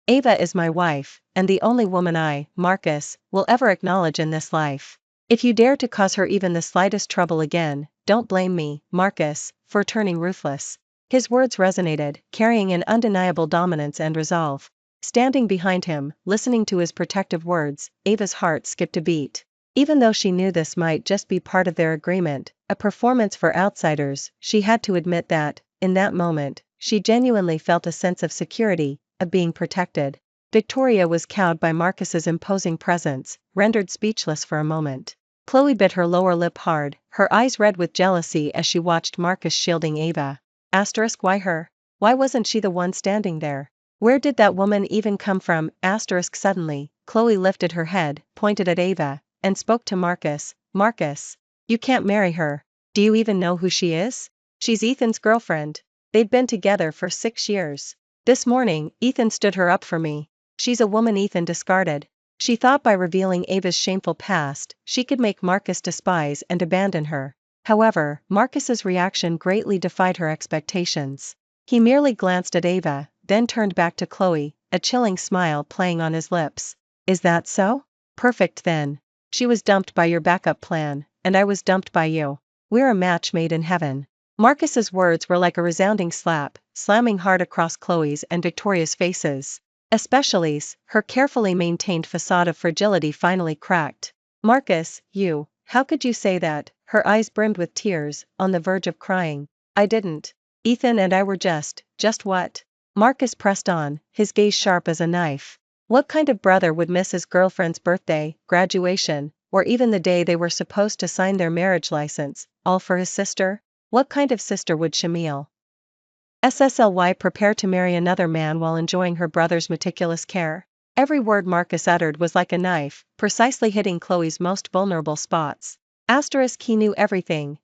Ava is my wife, and the only woman I, Marcus, will ever acknowledge in this life. If you dare to cause her even the slightest trouble again, don't blame me, Marcus, for turning ruthless. His words resonated, carrying an undeniable dominance and resolve. Standing behind him, listening to his protective words, Ava's heart skipped a beat. Even though she knew this might just be part of their agreement, a performance for outsiders, she had to admit that, in that moment, she genuinely felt a sense of security, of being protected. Victoria was cowed by Marcus's imposing presence, rendered speechless for a moment. Chloe bit her lower lip hard, her eyes red with jealousy as she watched Marcus shielding Ava. Why her? Why wasn't she the one standing there? Where did that woman even come from? Suddenly, Chloe lifted her head, pointed at Ava, and spoke to Marcus. Marcus, you can't marry her. Do you even know who she is? She's Ethan's girlfriend. They'd been together for 6 years. This morning, Ethan stood her up for me. She's a woman Ethan discarded. She thought by revealing Ava's shameful past, she could make Marcus despise and abandon her. However, Marcus's reaction greatly defied her expectations. He merely glanced at Ava, then turned back to Chloe, a chilling smile playing on his lips. Is that so? Perfect then. She was dumped by your backup plan, and I was dumped by you. We're a match made in heaven. Marcus's words were like a resounding slap, slamming hard across Chloe's and Victoria's faces. Especially, her carefully maintained facade of fragility finally cracked. Marcus, how could you say that? Her eyes brimmed with tears, on the verge of crying. I didn't. Ethan and I were just what? Marcus pressed on, his gaze sharp as a knife. What kind of brother would miss his girlfriend's birthday, graduation, or even the day they were supposed to sign their marriage license, all for his sister? What kind of sister would Shamil SSLY prepare to marry another man while enjoying her brother's meticulous care? Every word Marcus uttered was like a knife, precisely hitting Chloe's most vulnerable spots. He knew everything.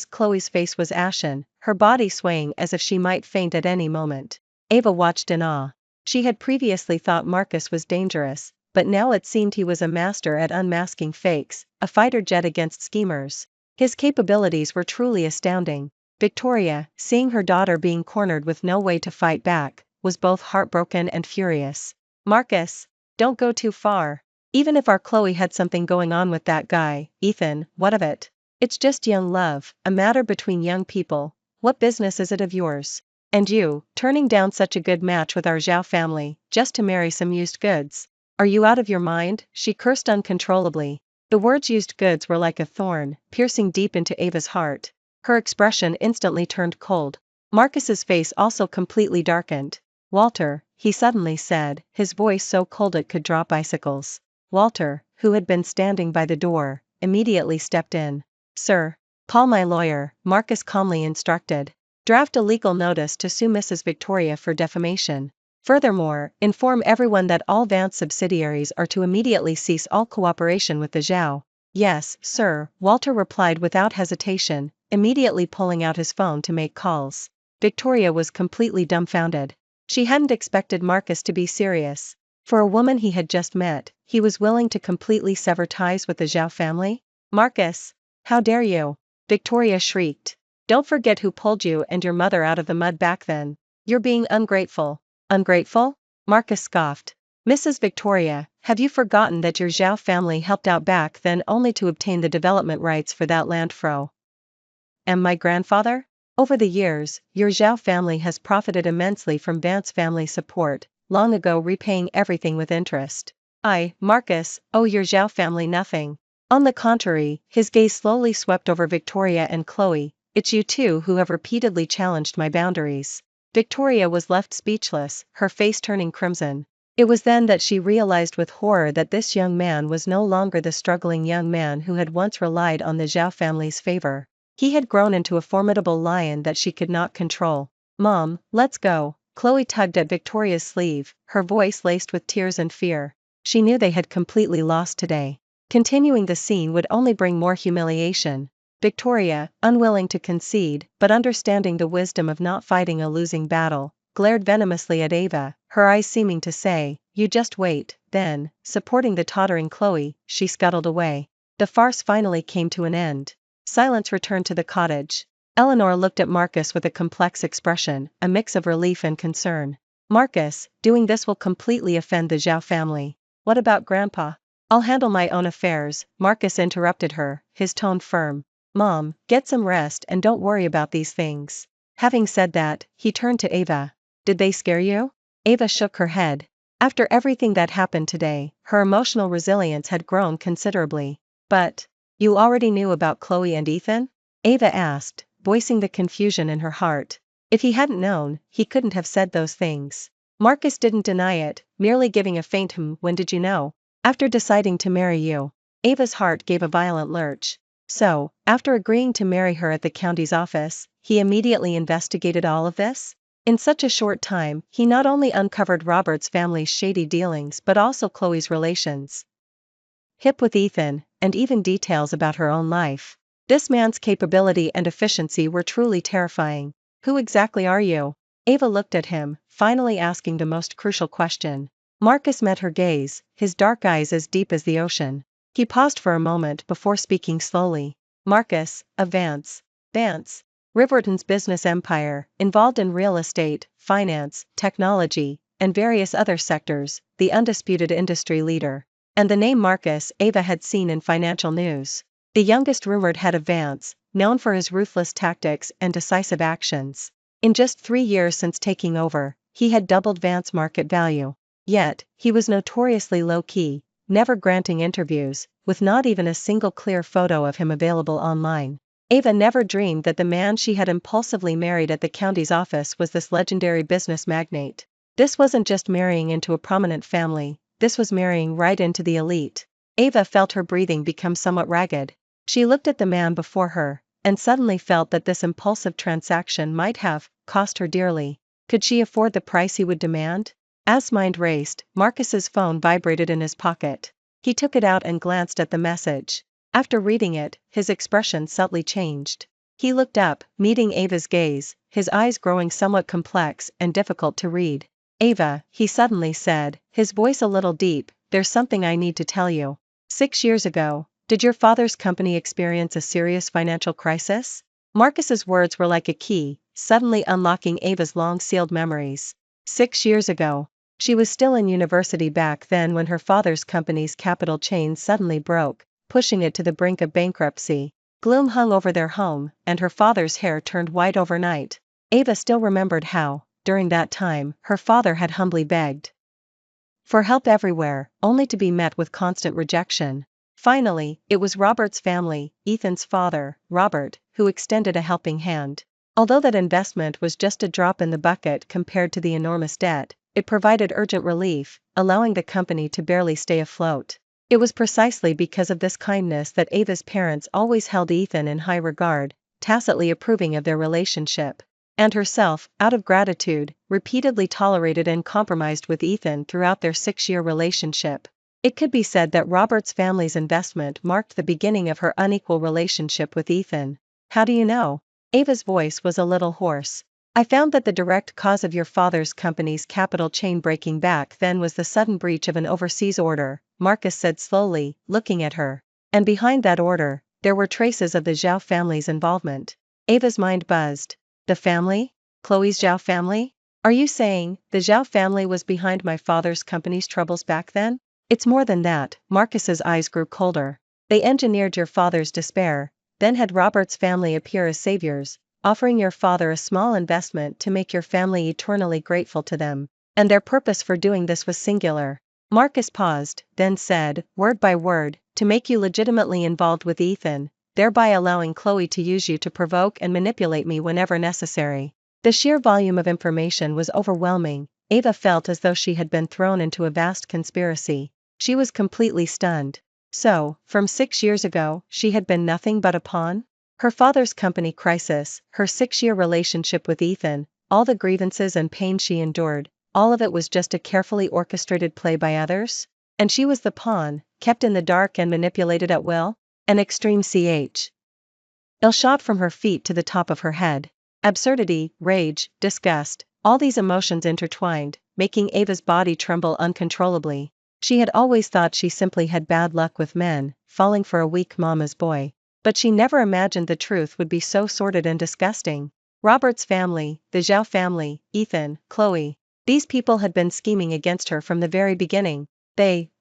Chloe's face was ashen, her body swaying as if she might faint at any moment. Ava watched in awe. She had previously thought Marcus was dangerous, but now it seemed he was a master at unmasking fakes, a fighter jet against schemers. His capabilities were truly astounding. Victoria, seeing her daughter being cornered with no way to fight back, was both heartbroken and furious. Marcus, don't go too far. Even if our Chloe had something going on with that guy, Ethan, what of it? It's just young love, a matter between young people. What business is it of yours? And you, turning down such a good match with our Zhao family, just to marry some used goods. Are you out of your mind? She cursed uncontrollably. The words used goods were like a thorn, piercing deep into Ava's heart. Her expression instantly turned cold. Marcus's face also completely darkened. Walter, he suddenly said, his voice so cold it could drop icicles. Walter, who had been standing by the door, immediately stepped in. Sir, call my lawyer, Marcus calmly instructed. Draft a legal notice to sue Mrs. Victoria for defamation. Furthermore, inform everyone that all Vance subsidiaries are to immediately cease all cooperation with the Zhao. Yes, sir, Walter replied without hesitation, immediately pulling out his phone to make calls. Victoria was completely dumbfounded. She hadn't expected Marcus to be serious. For a woman he had just met, he was willing to completely sever ties with the Zhao family? Marcus! How dare you? Victoria shrieked. Don't forget who pulled you and your mother out of the mud back then. You're being ungrateful. Ungrateful? Marcus scoffed. Mrs. Victoria, have you forgotten that your Zhao family helped out back then only to obtain the development rights for that land and my grandfather? Over the years, your Zhao family has profited immensely from Vance family support, long ago repaying everything with interest. Marcus, owe your Zhao family nothing. On the contrary, his gaze slowly swept over Victoria and Chloe. It's you two who have repeatedly challenged my boundaries. Victoria was left speechless, her face turning crimson. It was then that she realized with horror that this young man was no longer the struggling young man who had once relied on the Zhao family's favor. He had grown into a formidable lion that she could not control. Mom, let's go. Chloe tugged at Victoria's sleeve, her voice laced with tears and fear. She knew they had completely lost today. Continuing the scene would only bring more humiliation. Victoria, unwilling to concede, but understanding the wisdom of not fighting a losing battle, glared venomously at Ava, her eyes seeming to say, "You just wait." Then, supporting the tottering Chloe, she scuttled away. The farce finally came to an end. Silence returned to the cottage. Eleanor looked at Marcus with a complex expression, a mix of relief and concern. Marcus, doing this will completely offend the Zhao family. What about Grandpa? I'll handle my own affairs, Marcus interrupted her, his tone firm. Mom, get some rest and don't worry about these things. Having said that, he turned to Ava. Did they scare you? Ava shook her head. After everything that happened today, her emotional resilience had grown considerably. But, you already knew about Chloe and Ethan? Ava asked, voicing the confusion in her heart. If he hadn't known, he couldn't have said those things. Marcus didn't deny it, merely giving a faint when did you know? After deciding to marry you. Ava's heart gave a violent lurch. So, after agreeing to marry her at the county's office, he immediately investigated all of this? In such a short time, he not only uncovered Robert's family's shady dealings but also Chloe's relations with Ethan, and even details about her own life. This man's capability and efficiency were truly terrifying. Who exactly are you? Ava looked at him, finally asking the most crucial question. Marcus met her gaze, his dark eyes as deep as the ocean. He paused for a moment before speaking slowly. Marcus, of Vance. Riverton's business empire, involved in real estate, finance, technology, and various other sectors, the undisputed industry leader. And the name Marcus Ava had seen in financial news. The youngest rumored head of Vance, known for his ruthless tactics and decisive actions. In just 3 years since taking over, he had doubled Vance market value. Yet, he was notoriously low-key, never granting interviews, with not even a single clear photo of him available online. Ava never dreamed that the man she had impulsively married at the county's office was this legendary business magnate. This wasn't just marrying into a prominent family, this was marrying right into the elite. Ava felt her breathing become somewhat ragged. She looked at the man before her, and suddenly felt that this impulsive transaction might have cost her dearly. Could she afford the price he would demand? As mind raced, Marcus's phone vibrated in his pocket. He took it out and glanced at the message. After reading it, his expression subtly changed. He looked up, meeting Ava's gaze, his eyes growing somewhat complex and difficult to read. Ava, he suddenly said, his voice a little deep, there's something I need to tell you. 6 years ago, did your father's company experience a serious financial crisis? Marcus's words were like a key, suddenly unlocking Ava's long-sealed memories. 6 years ago. She was still in university back then when her father's company's capital chain suddenly broke, pushing it to the brink of bankruptcy. Gloom hung over their home, and her father's hair turned white overnight. Ava still remembered how, during that time, her father had humbly begged for help everywhere, only to be met with constant rejection. Finally, it was Robert's family, Ethan's father, Robert, who extended a helping hand. Although that investment was just a drop in the bucket compared to the enormous debt, it provided urgent relief, allowing the company to barely stay afloat. It was precisely because of this kindness that Ava's parents always held Ethan in high regard, tacitly approving of their relationship. And herself, out of gratitude, repeatedly tolerated and compromised with Ethan throughout their 6-year relationship. It could be said that Robert's family's investment marked the beginning of her unequal relationship with Ethan. How do you know? Ava's voice was a little hoarse. I found that the direct cause of your father's company's capital chain breaking back then was the sudden breach of an overseas order, Marcus said slowly, looking at her. And behind that order, there were traces of the Zhao family's involvement. Ava's mind buzzed. The family? Chloe's Zhao family? Are you saying the Zhao family was behind my father's company's troubles back then? It's more than that. Marcus's eyes grew colder. They engineered your father's despair, then had Robert's family appear as saviors, offering your father a small investment to make your family eternally grateful to them. And their purpose for doing this was singular. Marcus paused, then said, word by word, to make you legitimately involved with Ethan, thereby allowing Chloe to use you to provoke and manipulate me whenever necessary. The sheer volume of information was overwhelming. Ava felt as though she had been thrown into a vast conspiracy. She was completely stunned. So, from 6 years ago, she had been nothing but a pawn? Her father's company crisis, her 6-year relationship with Ethan, all the grievances and pain she endured, all of it was just a carefully orchestrated play by others? And she was the pawn, kept in the dark and manipulated at will? An extreme ill shot from her feet to the top of her head. Absurdity, rage, disgust, all these emotions intertwined, making Ava's body tremble uncontrollably. She had always thought she simply had bad luck with men, falling for a weak mama's boy. But she never imagined the truth would be so sordid and disgusting. Robert's family, the Zhao family, Ethan, Chloe. These people had been scheming against her from the very beginning.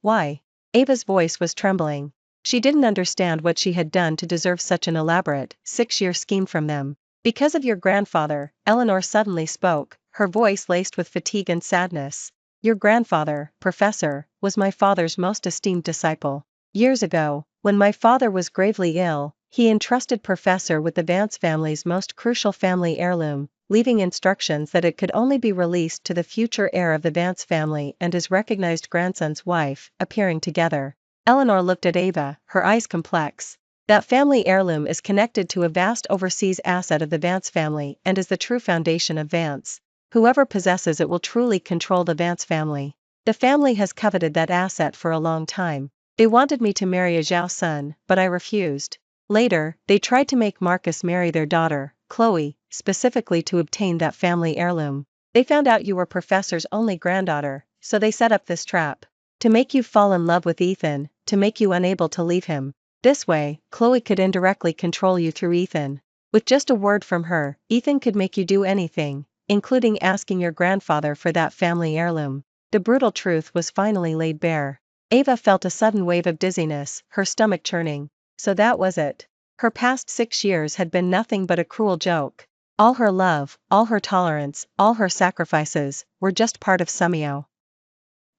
Why? Ava's voice was trembling. She didn't understand what she had done to deserve such an elaborate, 6-year scheme from them. Because of your grandfather, Eleanor suddenly spoke, her voice laced with fatigue and sadness. Your grandfather, Professor, was my father's most esteemed disciple. Years ago, when my father was gravely ill, he entrusted Professor with the Vance family's most crucial family heirloom, leaving instructions that it could only be released to the future heir of the Vance family and his recognized grandson's wife, appearing together. Eleanor looked at Ava, her eyes complex. That family heirloom is connected to a vast overseas asset of the Vance family and is the true foundation of Vance. Whoever possesses it will truly control the Vance family. The family has coveted that asset for a long time. They wanted me to marry a Zhao son, but I refused. Later, they tried to make Marcus marry their daughter, Chloe, specifically to obtain that family heirloom. They found out you were Professor's only granddaughter, so they set up this trap. To make you fall in love with Ethan, to make you unable to leave him. This way, Chloe could indirectly control you through Ethan. With just a word from her, Ethan could make you do anything, including asking your grandfather for that family heirloom. The brutal truth was finally laid bare. Ava felt a sudden wave of dizziness, her stomach churning. So that was it. Her past 6 years had been nothing but a cruel joke. All her love, all her tolerance, all her sacrifices, were just part of somehow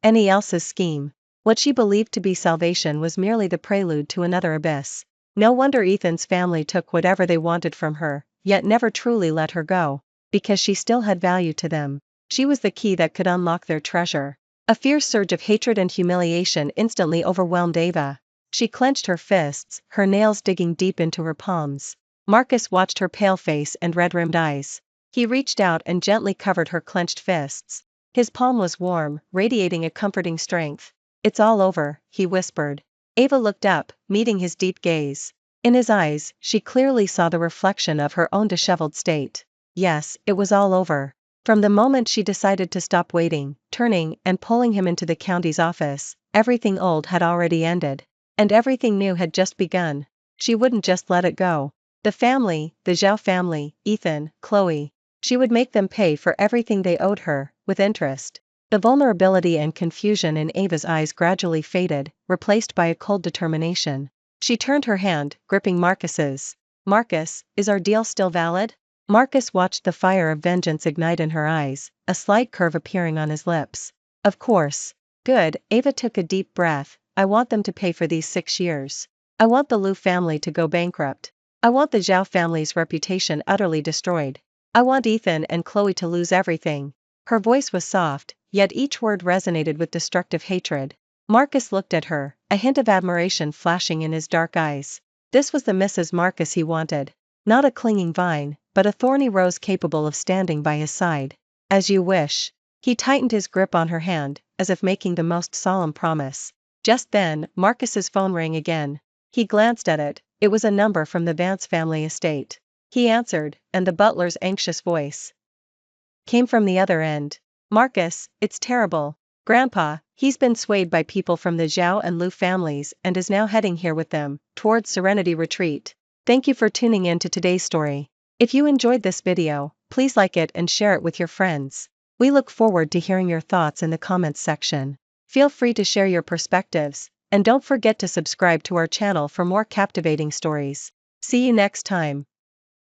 any else's scheme. What she believed to be salvation was merely the prelude to another abyss. No wonder Ethan's family took whatever they wanted from her, yet never truly let her go. Because she still had value to them. She was the key that could unlock their treasure. A fierce surge of hatred and humiliation instantly overwhelmed Ava. She clenched her fists, her nails digging deep into her palms. Marcus watched her pale face and red-rimmed eyes. He reached out and gently covered her clenched fists. His palm was warm, radiating a comforting strength. It's all over, he whispered. Ava looked up, meeting his deep gaze. In his eyes, she clearly saw the reflection of her own disheveled state. Yes, it was all over. From the moment she decided to stop waiting, turning, and pulling him into the county's office, everything old had already ended. And everything new had just begun. She wouldn't just let it go. The family, the Zhao family, Ethan, Chloe. She would make them pay for everything they owed her, with interest. The vulnerability and confusion in Ava's eyes gradually faded, replaced by a cold determination. She turned her hand, gripping Marcus's. Marcus, is our deal still valid? Marcus watched the fire of vengeance ignite in her eyes, a slight curve appearing on his lips. Of course. Good, Ava took a deep breath. I want them to pay for these 6 years. I want the Liu family to go bankrupt. I want the Zhao family's reputation utterly destroyed. I want Ethan and Chloe to lose everything. Her voice was soft, yet each word resonated with destructive hatred. Marcus looked at her, a hint of admiration flashing in his dark eyes. This was the Mrs. Marcus he wanted. Not a clinging vine, but a thorny rose capable of standing by his side. As you wish. He tightened his grip on her hand, as if making the most solemn promise. Just then, Marcus's phone rang again. He glanced at it. It was a number from the Vance family estate. He answered, and the butler's anxious voice. came from the other end. Marcus, it's terrible. Grandpa, he's been swayed by people from the Zhao and Lu families and is now heading here with them, towards Serenity Retreat. Thank you for tuning in to today's story. If you enjoyed this video, please like it and share it with your friends. We look forward to hearing your thoughts in the comments section. Feel free to share your perspectives, and don't forget to subscribe to our channel for more captivating stories. See you next time.